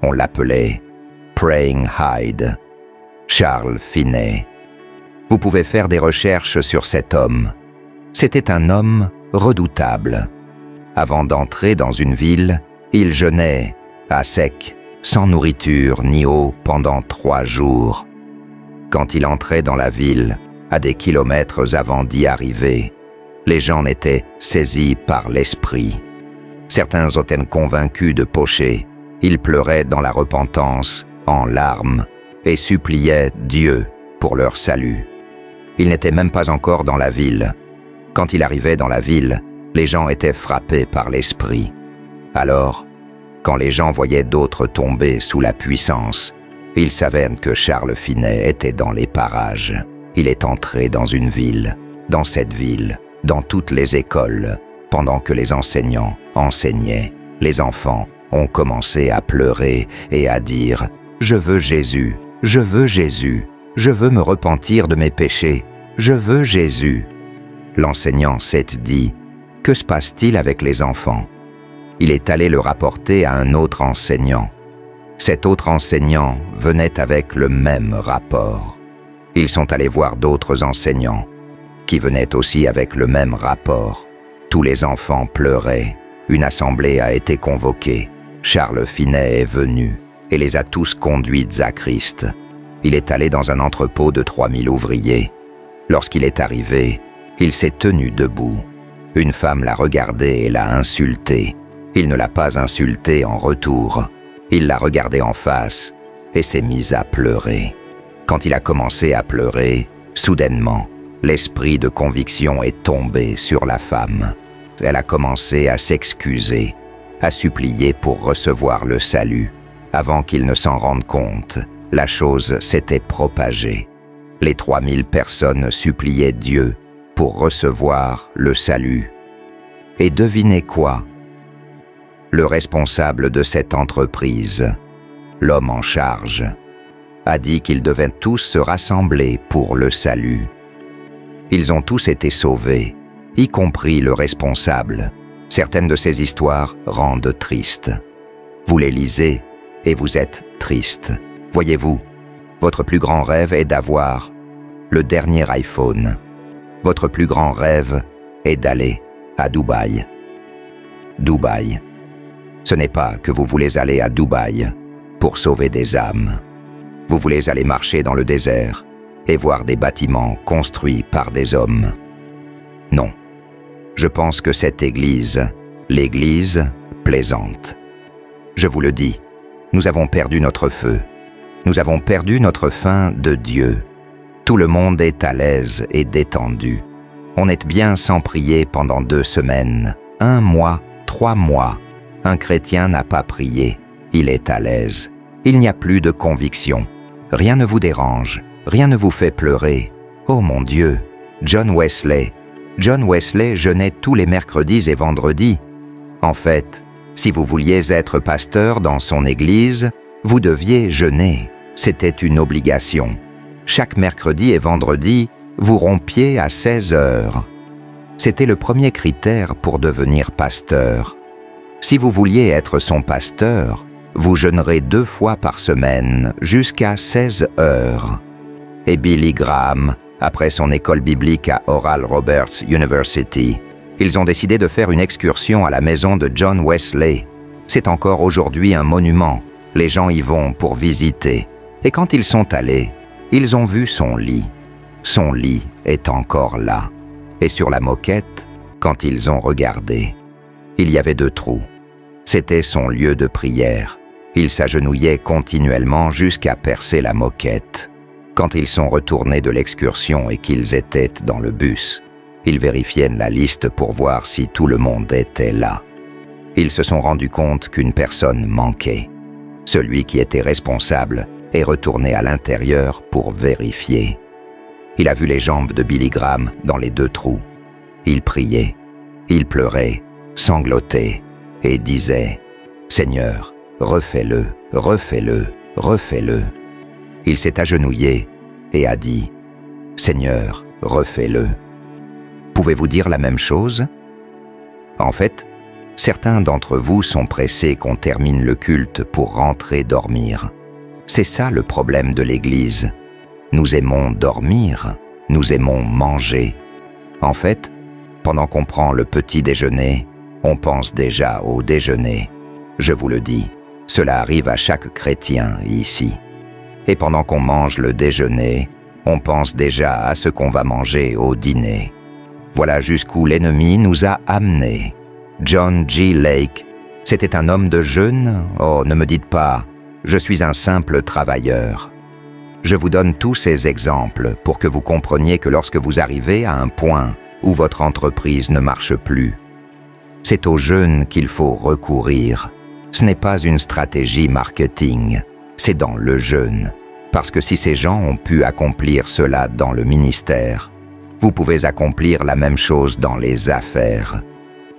On l'appelait Praying Hyde. Charles Finney. Vous pouvez faire des recherches sur cet homme. C'était un homme redoutable. Avant d'entrer dans une ville, il jeûnait à sec, sans nourriture ni eau pendant 3 jours. Quand il entrait dans la ville, à des kilomètres avant d'y arriver, les gens étaient saisis par l'esprit. Certains étaient convaincus de pécher. Ils pleuraient dans la repentance, en larmes, et suppliaient Dieu pour leur salut. Il n'était même pas encore dans la ville. Quand il arrivait dans la ville, les gens étaient frappés par l'esprit. Alors, quand les gens voyaient d'autres tomber sous la puissance, ils savaient que Charles Finney était dans les parages. Il est entré dans une ville, dans cette ville, dans toutes les écoles. Pendant que les enseignants enseignaient, les enfants ont commencé à pleurer et à dire « Je veux Jésus, je veux Jésus, je veux me repentir de mes péchés, je veux Jésus. » L'enseignant s'est dit « Que se passe-t-il avec les enfants ?» Il est allé le rapporter à un autre enseignant. Cet autre enseignant venait avec le même rapport. Ils sont allés voir d'autres enseignants, qui venaient aussi avec le même rapport. Tous les enfants pleuraient. Une assemblée a été convoquée. Charles Finney est venu et les a tous conduits à Christ. Il est allé dans un entrepôt de 3000 ouvriers. Lorsqu'il est arrivé, il s'est tenu debout. Une femme l'a regardé et l'a insulté. Il ne l'a pas insulté en retour. Il l'a regardé en face et s'est mis à pleurer. Quand il a commencé à pleurer, soudainement, l'esprit de conviction est tombé sur la femme. Elle a commencé à s'excuser, à supplier pour recevoir le salut. Avant qu'il ne s'en rende compte, la chose s'était propagée. Les 3000 personnes suppliaient Dieu pour recevoir le salut. Et devinez quoi? Le responsable de cette entreprise, l'homme en charge, a dit qu'ils devaient tous se rassembler pour le salut. Ils ont tous été sauvés, y compris le responsable. Certaines de ces histoires rendent triste. Vous les lisez et vous êtes triste. Voyez-vous, votre plus grand rêve est d'avoir le dernier iPhone. Votre plus grand rêve est d'aller à Dubaï. Dubaï. Ce n'est pas que vous voulez aller à Dubaï pour sauver des âmes. Vous voulez aller marcher dans le désert et voir des bâtiments construits par des hommes. Non. Je pense que cette église, l'église, plaisante. Je vous le dis, nous avons perdu notre feu. Nous avons perdu notre faim de Dieu. Tout le monde est à l'aise et détendu. On est bien sans prier pendant 2 semaines, 1 mois, 3 mois. Un chrétien n'a pas prié, il est à l'aise. Il n'y a plus de conviction. Rien ne vous dérange. Rien ne vous fait pleurer. Oh mon Dieu! John Wesley. John Wesley jeûnait tous les mercredis et vendredis. En fait, si vous vouliez être pasteur dans son église, vous deviez jeûner. C'était une obligation. Chaque mercredi et vendredi, vous rompiez à 16 heures. C'était le premier critère pour devenir pasteur. Si vous vouliez être son pasteur, vous jeûnerez 2 fois par semaine, jusqu'à 16 heures. Et Billy Graham, après son école biblique à Oral Roberts University, ils ont décidé de faire une excursion à la maison de John Wesley. C'est encore aujourd'hui un monument. Les gens y vont pour visiter. Et quand ils sont allés, ils ont vu son lit. Son lit est encore là. Et sur la moquette, quand ils ont regardé, il y avait 2 trous. C'était son lieu de prière. Il s'agenouillait continuellement jusqu'à percer la moquette. Quand ils sont retournés de l'excursion et qu'ils étaient dans le bus, ils vérifiaient la liste pour voir si tout le monde était là. Ils se sont rendus compte qu'une personne manquait. Celui qui était responsable est retourné à l'intérieur pour vérifier. Il a vu les jambes de Billy Graham dans les 2 trous. Il priait, il pleurait, sanglotait et disait « Seigneur, refais-le, refais-le, refais-le ». Il s'est agenouillé et a dit « Seigneur, refais-le ». Pouvez-vous dire la même chose? En fait, certains d'entre vous sont pressés qu'on termine le culte pour rentrer dormir. C'est ça le problème de l'Église. Nous aimons dormir, nous aimons manger. En fait, pendant qu'on prend le petit déjeuner, on pense déjà au déjeuner. Je vous le dis, cela arrive à chaque chrétien ici. Et pendant qu'on mange le déjeuner, on pense déjà à ce qu'on va manger au dîner. Voilà jusqu'où l'ennemi nous a amenés. John G. Lake, c'était un homme de jeûne? Oh, ne me dites pas, je suis un simple travailleur. Je vous donne tous ces exemples pour que vous compreniez que lorsque vous arrivez à un point où votre entreprise ne marche plus, c'est au jeûne qu'il faut recourir. Ce n'est pas une stratégie marketing, c'est dans le jeûne. Parce que si ces gens ont pu accomplir cela dans le ministère, vous pouvez accomplir la même chose dans les affaires.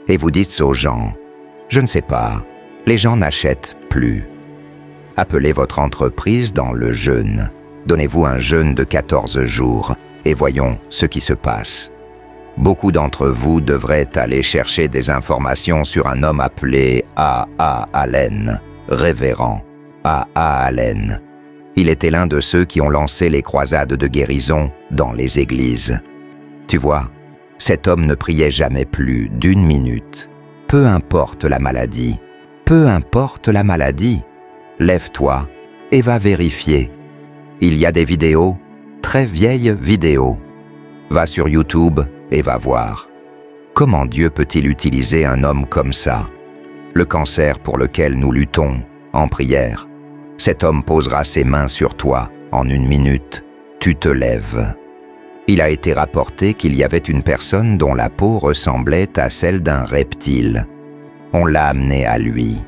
Et vous dites aux gens, je ne sais pas, les gens n'achètent plus. Appelez votre entreprise dans le jeûne. Donnez-vous un jeûne de 14 jours et voyons ce qui se passe. Beaucoup d'entre vous devraient aller chercher des informations sur un homme appelé A.A. Allen, révérend A.A. Allen. Il était l'un de ceux qui ont lancé les croisades de guérison dans les églises. Tu vois, cet homme ne priait jamais plus d'1 minute. Peu importe la maladie, peu importe la maladie. Lève-toi et va vérifier. Il y a des vidéos, très vieilles vidéos. Va sur YouTube et va voir. Comment Dieu peut-il utiliser un homme comme ça? Le cancer pour lequel nous luttons, en prière. Cet homme posera ses mains sur toi en 1 minute. Tu te lèves. Il a été rapporté qu'il y avait une personne dont la peau ressemblait à celle d'un reptile. On l'a amené à lui.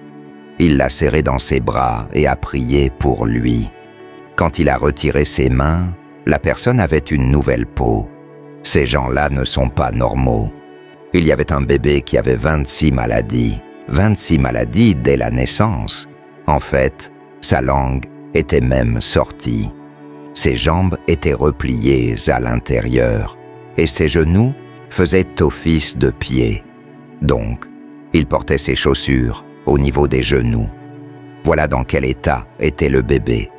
Il l'a serré dans ses bras et a prié pour lui. Quand il a retiré ses mains, la personne avait une nouvelle peau. Ces gens-là ne sont pas normaux. Il y avait un bébé qui avait 26 maladies. 26 maladies dès la naissance. En fait, sa langue était même sortie. Ses jambes étaient repliées à l'intérieur et ses genoux faisaient office de pieds. Donc, il portait ses chaussures au niveau des genoux. Voilà dans quel état était le bébé.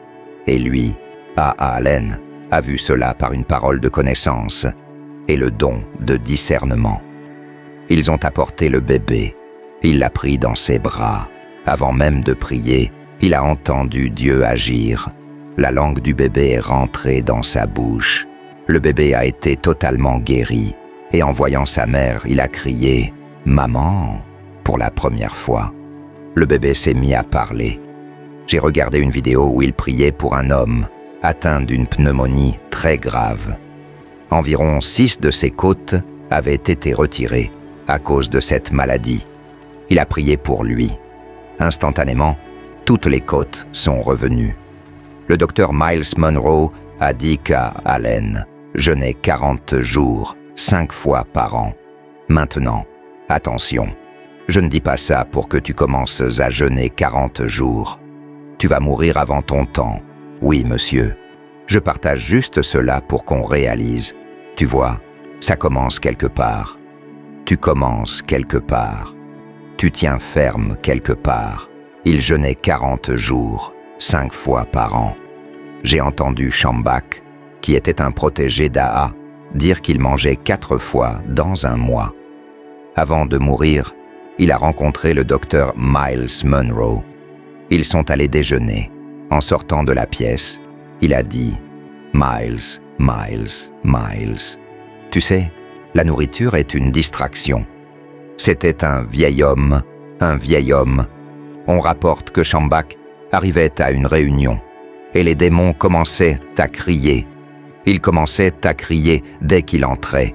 Et lui, A.A. Allen, a vu cela par une parole de connaissance et le don de discernement. Ils ont apporté le bébé. Il l'a pris dans ses bras. Avant même de prier, il a entendu Dieu agir. La langue du bébé est rentrée dans sa bouche. Le bébé a été totalement guéri. Et en voyant sa mère, il a crié « Maman !» pour la première fois. Le bébé s'est mis à parler. J'ai regardé une vidéo où il priait pour un homme atteint d'une pneumonie très grave. Environ 6 de ses côtes avaient été retirées à cause de cette maladie. Il a prié pour lui. Instantanément, toutes les côtes sont revenues. Le docteur Miles Monroe a dit qu'à Allen, jeûner 40 jours, 5 fois par an. Maintenant, attention, je ne dis pas ça pour que tu commences à jeûner 40 jours. Tu vas mourir avant ton temps. Oui, monsieur. Je partage juste cela pour qu'on réalise. Tu vois, ça commence quelque part. Tu commences quelque part. Tu tiens ferme quelque part. Il jeûnait 40 jours, 5 fois par an. J'ai entendu Schambach, qui était un protégé d'Aa, dire qu'il mangeait 4 fois dans un mois. Avant de mourir, il a rencontré le docteur Miles Monroe. Ils sont allés déjeuner. En sortant de la pièce, il a dit « Miles, Miles, Miles ». Tu sais, la nourriture est une distraction. C'était un vieil homme. On rapporte que Schambach arrivait à une réunion et les démons commençaient à crier. Ils commençaient à crier dès qu'il entrait.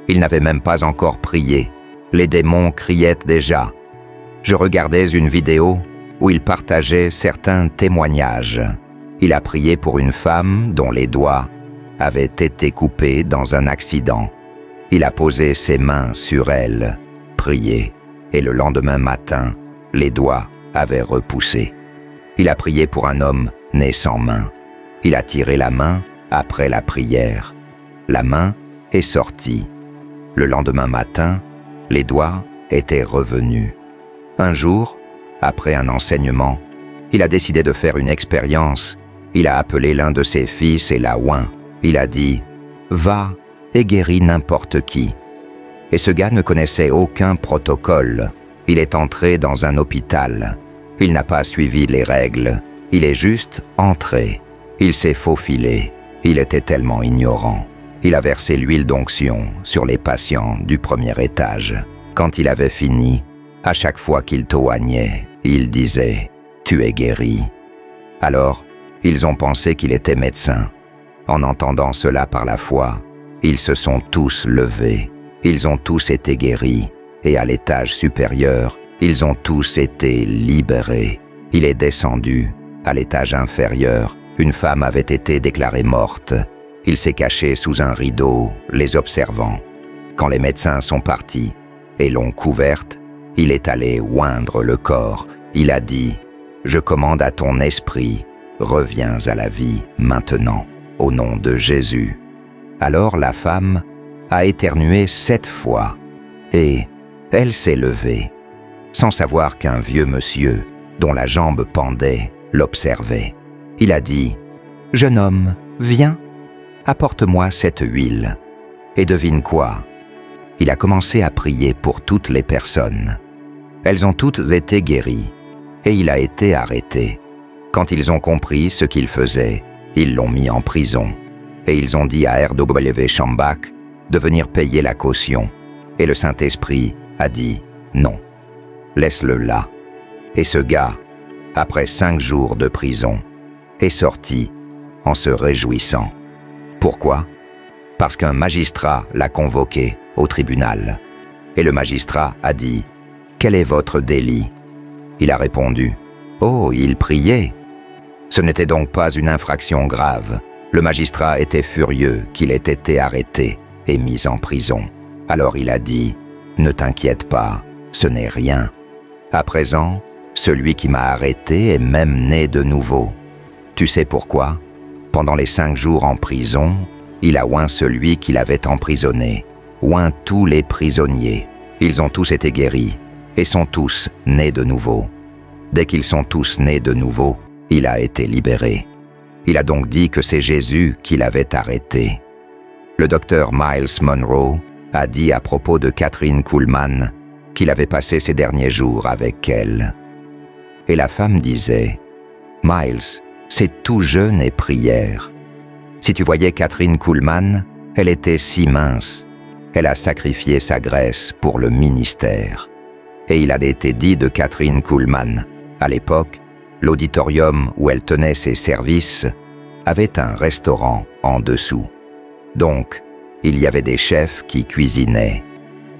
Il n'avait même pas encore prié. Les démons criaient déjà. Je regardais une vidéo où il partageait certains témoignages. Il a prié pour une femme dont les doigts avaient été coupés dans un accident. Il a posé ses mains sur elle, prié, et le lendemain matin, les doigts avaient repoussé. Il a prié pour un homme né sans main. Il a tiré la main après la prière. La main est sortie. Le lendemain matin, les doigts étaient revenus. Un jour, après un enseignement, il a décidé de faire une expérience. Il a appelé l'un de ses fils et l'a oint. Il a dit « Va et guéris n'importe qui ». Et ce gars ne connaissait aucun protocole. Il est entré dans un hôpital. Il n'a pas suivi les règles. Il est juste entré. Il s'est faufilé. Il était tellement ignorant. Il a versé l'huile d'onction sur les patients du premier étage. Quand il avait fini, à chaque fois qu'il t'oignait, il disait « Tu es guéri ». Alors, ils ont pensé qu'il était médecin. En entendant cela par la foi, ils se sont tous levés. Ils ont tous été guéris. Et à l'étage supérieur, ils ont tous été libérés. Il est descendu. À l'étage inférieur, une femme avait été déclarée morte. Il s'est caché sous un rideau, les observant. Quand les médecins sont partis et l'ont couverte, il est allé oindre le corps. Il a dit « Je commande à ton esprit, reviens à la vie maintenant, au nom de Jésus ». Alors la femme a éternué 7 fois et elle s'est levée, sans savoir qu'un vieux monsieur, dont la jambe pendait, l'observait. Il a dit « Jeune homme, viens, apporte-moi cette huile. » Et devine quoi? Il a commencé à prier pour toutes les personnes. Elles ont toutes été guéries et il a été arrêté. Quand ils ont compris ce qu'il faisait, ils l'ont mis en prison et ils ont dit à R.W. Schambach de venir payer la caution. Et le Saint-Esprit a dit « Non, laisse-le là ». Et ce gars, après 5 jours de prison, est sorti en se réjouissant. Pourquoi? Parce qu'un magistrat l'a convoqué au tribunal. Et le magistrat a dit « Quel est votre délit ?» Il a répondu « Oh, il priait ». Ce n'était donc pas une infraction grave. Le magistrat était furieux qu'il ait été arrêté et mis en prison. Alors il a dit « Ne t'inquiète pas, ce n'est rien. À présent, celui qui m'a arrêté est même né de nouveau. Tu sais pourquoi? Pendant les 5 jours en prison, il a oint celui qui l'avait emprisonné, oint tous les prisonniers. Ils ont tous été guéris et sont tous nés de nouveau. Dès qu'ils sont tous nés de nouveau, il a été libéré. Il a donc dit que c'est Jésus qui l'avait arrêté. Le docteur Miles Monroe a dit à propos de Kathryn Kuhlman qu'il avait passé ses derniers jours avec elle. Et la femme disait « Miles, c'est tout jeûne et prière. Si tu voyais Kathryn Kuhlman, elle était si mince. Elle a sacrifié sa graisse pour le ministère. » Et il a été dit de Kathryn Kuhlman, à l'époque, l'auditorium où elle tenait ses services avait un restaurant en dessous. Donc, il y avait des chefs qui cuisinaient.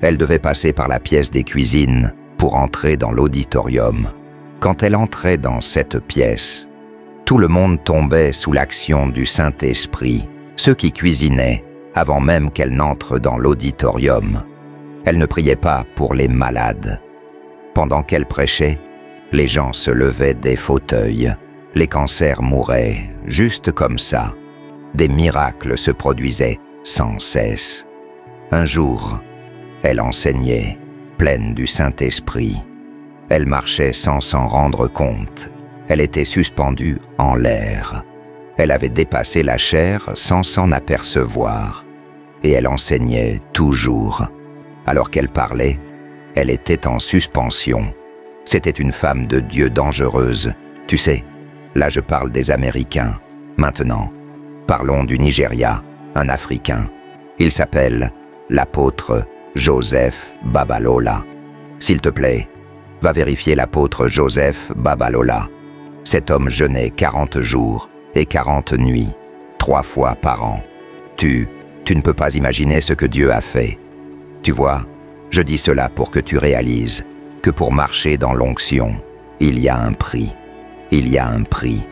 Elle devait passer par la pièce des cuisines pour entrer dans l'auditorium. Quand elle entrait dans cette pièce, tout le monde tombait sous l'action du Saint-Esprit, ceux qui cuisinaient, avant même qu'elle n'entre dans l'auditorium. Elle ne priait pas pour les malades. Pendant qu'elle prêchait, les gens se levaient des fauteuils. Les cancers mouraient, juste comme ça. Des miracles se produisaient sans cesse. Un jour, elle enseignait, pleine du Saint-Esprit. Elle marchait sans s'en rendre compte. Elle était suspendue en l'air. Elle avait dépassé la chair sans s'en apercevoir. Et elle enseignait toujours. Alors qu'elle parlait, elle était en suspension. C'était une femme de Dieu dangereuse. Tu sais, là je parle des Américains. Maintenant, parlons du Nigeria, un Africain. Il s'appelle l'apôtre Joseph Babalola. S'il te plaît, va vérifier l'apôtre Joseph Babalola. Cet homme jeûnait 40 jours et 40 nuits, 3 fois par an. Tu ne peux pas imaginer ce que Dieu a fait. Tu vois, je dis cela pour que tu réalises que pour marcher dans l'onction, il y a un prix. Il y a un prix.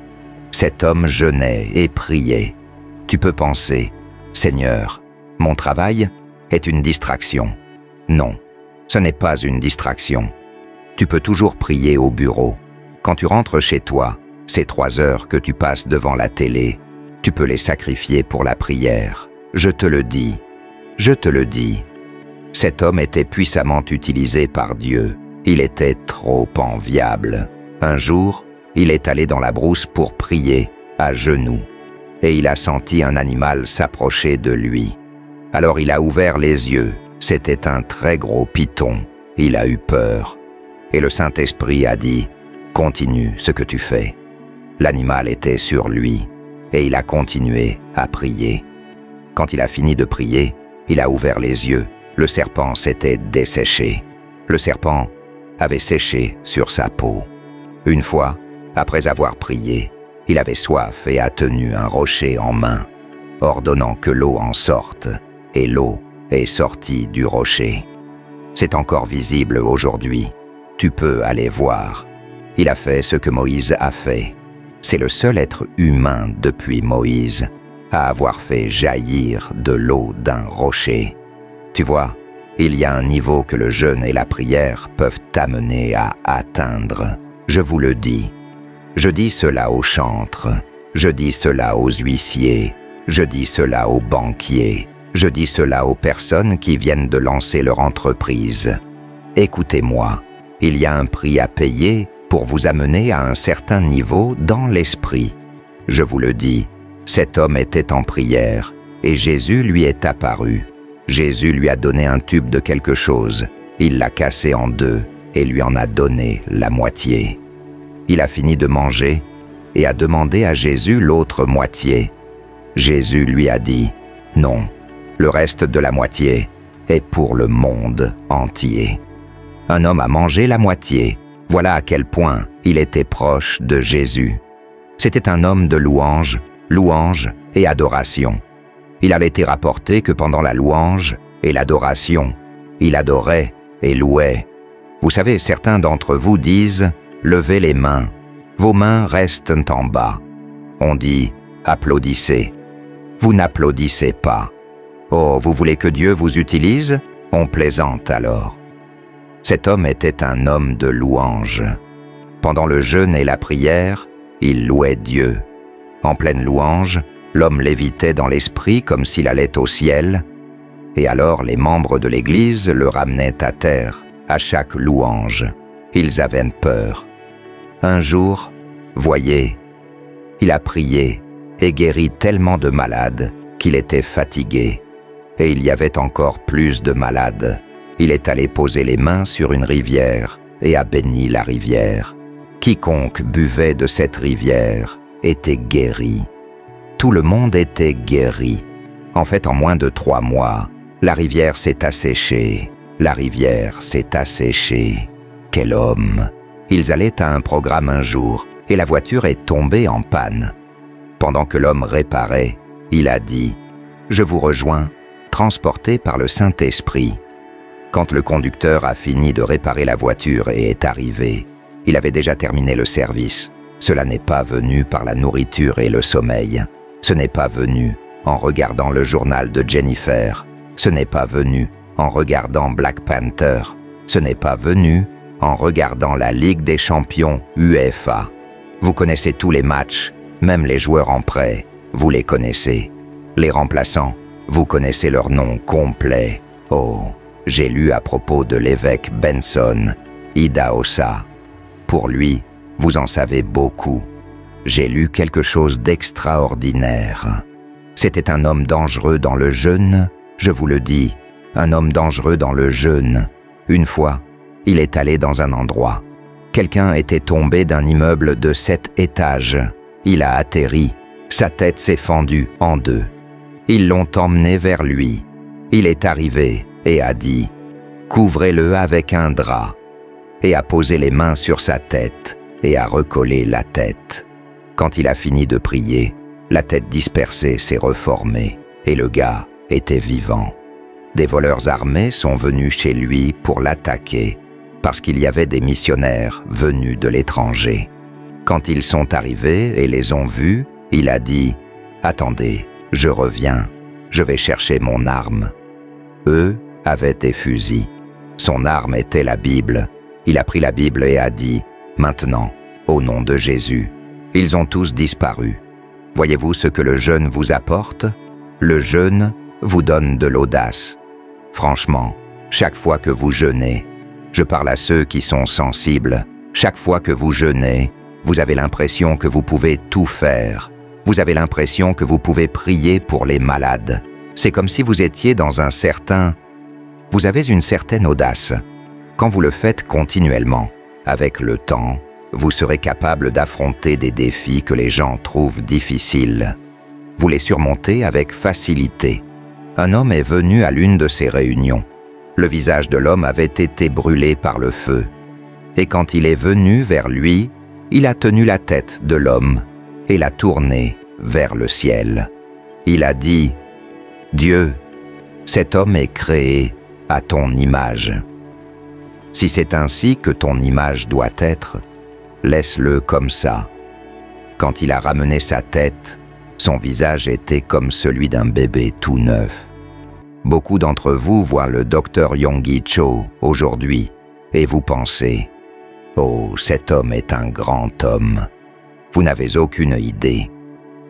Cet homme jeûnait et priait. Tu peux penser, Seigneur, mon travail est une distraction. Non, ce n'est pas une distraction. Tu peux toujours prier au bureau. Quand tu rentres chez toi, ces 3 heures que tu passes devant la télé, tu peux les sacrifier pour la prière. Je te le dis. Je te le dis. Cet homme était puissamment utilisé par Dieu. Il était trop enviable. Un jour, il est allé dans la brousse pour prier, à genoux, et il a senti un animal s'approcher de lui. Alors il a ouvert les yeux. C'était un très gros python. Il a eu peur. Et le Saint-Esprit a dit « Continue ce que tu fais ». L'animal était sur lui, et il a continué à prier. Quand il a fini de prier, il a ouvert les yeux. Le serpent s'était desséché. Le serpent avait séché sur sa peau. Une fois, après avoir prié, il avait soif et a tenu un rocher en main, ordonnant que l'eau en sorte, et l'eau est sortie du rocher. C'est encore visible aujourd'hui. Tu peux aller voir. Il a fait ce que Moïse a fait. C'est le seul être humain depuis Moïse à avoir fait jaillir de l'eau d'un rocher. Tu vois, il y a un niveau que le jeûne et la prière peuvent t'amener à atteindre. Je vous le dis. Je dis cela aux chantres. Je dis cela aux huissiers. Je dis cela aux banquiers. Je dis cela aux personnes qui viennent de lancer leur entreprise. Écoutez-moi, il y a un prix à payer pour vous amener à un certain niveau dans l'esprit. Je vous le dis, cet homme était en prière et Jésus lui est apparu. Jésus lui a donné un tube de quelque chose. Il l'a cassé en 2 et lui en a donné la moitié. Il a fini de manger et a demandé à Jésus l'autre moitié. Jésus lui a dit « Non, le reste de la moitié est pour le monde entier. » Un homme a mangé la moitié. Voilà à quel point il était proche de Jésus. C'était un homme de louange et adoration. Il avait été rapporté que pendant la louange et l'adoration, il adorait et louait. Vous savez, certains d'entre vous disent « Levez les mains, vos mains restent en bas ». On dit « Applaudissez ». Vous n'applaudissez pas. Oh, vous voulez que Dieu vous utilise? On plaisante alors. Cet homme était un homme de louange. Pendant le jeûne et la prière, il louait Dieu. En pleine louange, l'homme lévitait dans l'esprit comme s'il allait au ciel, et alors les membres de l'Église le ramenaient à terre à chaque louange. Ils avaient peur. Un jour, voyez, il a prié et guéri tellement de malades qu'il était fatigué. Et il y avait encore plus de malades. Il est allé poser les mains sur une rivière et a béni la rivière. Quiconque buvait de cette rivière était guéri. Tout le monde était guéri. En fait, en moins de 3 mois, la rivière s'est asséchée. La rivière s'est asséchée. Quel homme! Ils allaient à un programme un jour et la voiture est tombée en panne. Pendant que l'homme réparait, il a dit « Je vous rejoins, transporté par le Saint-Esprit ». Quand le conducteur a fini de réparer la voiture et est arrivé, Il avait déjà terminé le service. Cela n'est pas venu par la nourriture et le sommeil. Ce n'est pas venu en regardant le journal de Jennifer. Ce n'est pas venu en regardant Black Panther. Ce n'est pas venu en regardant la Ligue des champions UEFA. Vous connaissez tous les matchs, même les joueurs en prêt, vous les connaissez. Les remplaçants, vous connaissez leur nom complet. Oh, j'ai lu à propos de l'évêque Benson, Idahosa. Pour lui, vous en savez beaucoup. J'ai lu quelque chose d'extraordinaire. C'était un homme dangereux dans le jeûne, je vous le dis, un homme dangereux dans le jeûne. Une fois, il est allé dans un endroit. Quelqu'un était tombé d'un immeuble de 7 étages. Il a atterri, sa tête s'est fendue en deux. Ils l'ont emmené vers lui. Il est arrivé et a dit « Couvrez-le avec un drap » et a posé les mains sur sa tête et a recollé la tête. Quand il a fini de prier, la tête dispersée s'est reformée et le gars était vivant. Des voleurs armés sont venus chez lui pour l'attaquer parce qu'il y avait des missionnaires venus de l'étranger. Quand ils sont arrivés et les ont vus, il a dit « Attendez, je reviens, je vais chercher mon arme. » Eux avaient des fusils. Son arme était la Bible. Il a pris la Bible et a dit « Maintenant, au nom de Jésus. » Ils ont tous disparu. Voyez-vous ce que le jeûne vous apporte? Le jeûne vous donne de l'audace. Franchement, chaque fois que vous jeûnez, je parle à ceux qui sont sensibles, chaque fois que vous jeûnez, vous avez l'impression que vous pouvez tout faire. Vous avez l'impression que vous pouvez prier pour les malades. C'est comme si vous étiez dans un certain... Vous avez une certaine audace. Quand vous le faites continuellement, avec le temps, vous serez capable d'affronter des défis que les gens trouvent difficiles. Vous les surmontez avec facilité. Un homme est venu à l'une de ces réunions. Le visage de l'homme avait été brûlé par le feu. Et quand il est venu vers lui, il a tenu la tête de l'homme et l'a tournée vers le ciel. Il a dit « Dieu, cet homme est créé à ton image. Si c'est ainsi que ton image doit être, laisse-le comme ça. » Quand il a ramené sa tête, son visage était comme celui d'un bébé tout neuf. Beaucoup d'entre vous voient le Dr Yonggi Cho aujourd'hui et vous pensez « Oh, cet homme est un grand homme. » Vous n'avez aucune idée.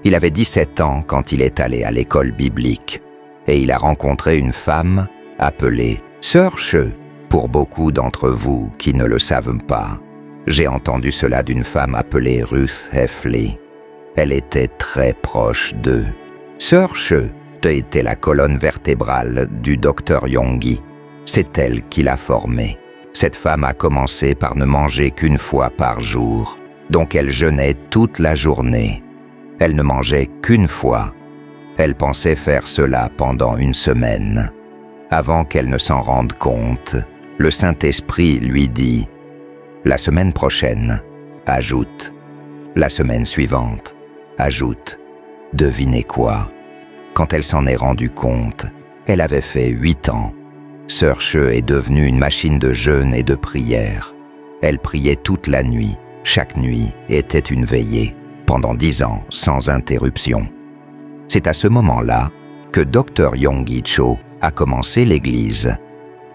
Il avait 17 ans quand il est allé à l'école biblique et il a rencontré une femme appelée Sœur Che. Pour beaucoup d'entre vous qui ne le savent pas, j'ai entendu cela d'une femme appelée Ruth Heffley. Elle était très proche d'eux. Sœur Che était la colonne vertébrale du Dr Yonggi. C'est elle qui l'a formé. Cette femme a commencé par ne manger qu'une fois par jour, donc elle jeûnait toute la journée. Elle ne mangeait qu'une fois. Elle pensait faire cela pendant une semaine. Avant qu'elle ne s'en rende compte, le Saint-Esprit lui dit « La semaine prochaine, ajoute. La semaine suivante, ajoute. Devinez quoi? Quand elle s'en est rendue compte, elle avait fait 8 ans. Sœur Che est devenue une machine de jeûne et de prière. Elle priait toute la nuit. Chaque nuit était une veillée, pendant 10 ans, sans interruption. C'est à ce moment-là que Dr Yonggi Cho a commencé l'Église.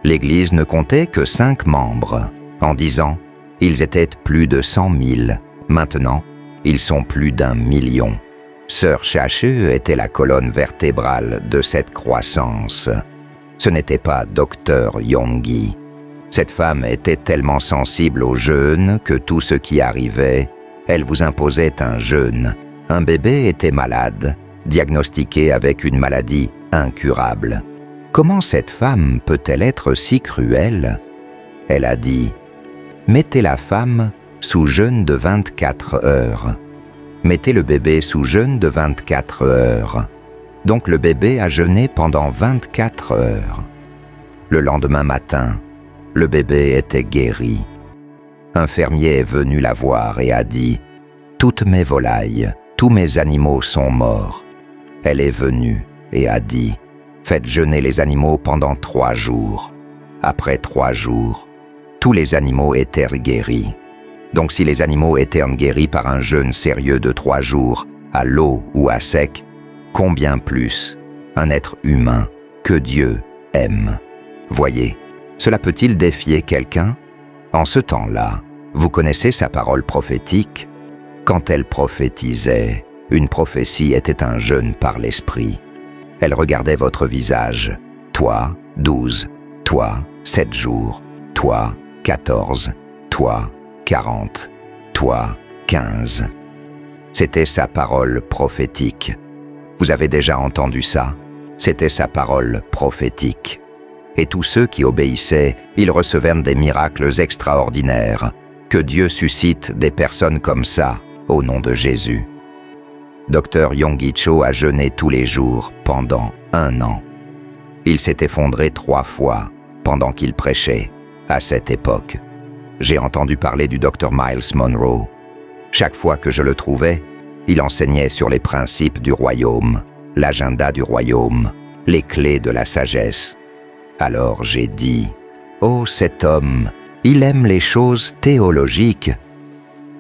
L'Église ne comptait que 5 membres. En 10 ans, ils étaient plus de 100 000. Maintenant, ils sont plus d'1 million. Sœur Che était la colonne vertébrale de cette croissance. Ce n'était pas Dr Yonggi. Cette femme était tellement sensible au jeûne que tout ce qui arrivait, elle vous imposait un jeûne. Un bébé était malade, diagnostiqué avec une maladie incurable. Comment cette femme peut-elle être si cruelle? Elle a dit « Mettez la femme sous jeûne de 24 heures. Mettez le bébé sous jeûne de 24 heures. » Donc le bébé a jeûné pendant 24 heures. Le lendemain matin, le bébé était guéri. Un fermier est venu la voir et a dit « Toutes mes volailles, tous mes animaux sont morts. » Elle est venue et a dit « Faites jeûner les animaux pendant 3 jours. » Après 3 jours, tous les animaux étaient guéris. Donc si les animaux étaient guéris par un jeûne sérieux de 3 jours, à l'eau ou à sec, combien plus un être humain que Dieu aime. Voyez, cela peut-il défier quelqu'un? En ce temps-là, vous connaissez sa parole prophétique? Quand elle prophétisait, une prophétie était un jeûne par l'esprit. Elle regardait votre visage, toi 12, toi 7 jours, toi 14, toi 40, toi 15. C'était sa parole prophétique. Vous avez déjà entendu ça? C'était sa parole prophétique. Et tous ceux qui obéissaient, ils recevaient des miracles extraordinaires. Que Dieu suscite des personnes comme ça, au nom de Jésus. Dr Yonggi Cho a jeûné tous les jours pendant 1 an. Il s'est effondré 3 fois pendant qu'il prêchait à cette époque. J'ai entendu parler du Dr Myles Munroe. Chaque fois que je le trouvais, il enseignait sur les principes du royaume, l'agenda du royaume, les clés de la sagesse. Alors j'ai dit, « Oh, cet homme, il aime les choses théologiques. »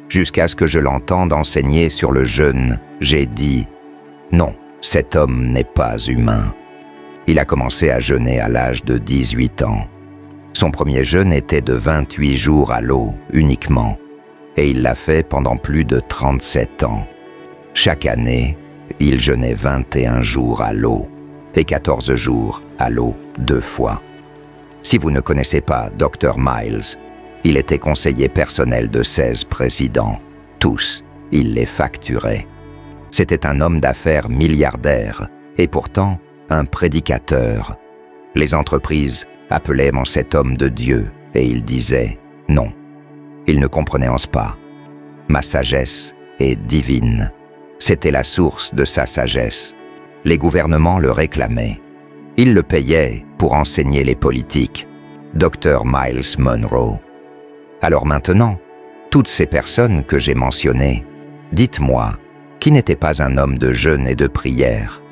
Jusqu'à ce que je l'entende enseigner sur le jeûne, j'ai dit, « Non, cet homme n'est pas humain. » Il a commencé à jeûner à l'âge de 18 ans. Son premier jeûne était de 28 jours à l'eau uniquement, et il l'a fait pendant plus de 37 ans. Chaque année, il jeûnait 21 jours à l'eau et 14 jours à l'eau 2 fois. Si vous ne connaissez pas Dr Myles, il était conseiller personnel de 16 présidents. Tous, il les facturait. C'était un homme d'affaires milliardaire et pourtant un prédicateur. Les entreprises appelaient cet homme de Dieu et il disait « Non ». Il ne comprenait pas. Ma sagesse est divine. C'était la source de sa sagesse. Les gouvernements le réclamaient. Ils le payaient pour enseigner les politiques. Dr Myles Munroe. Alors maintenant, toutes ces personnes que j'ai mentionnées, dites-moi, qui n'était pas un homme de jeûne et de prière?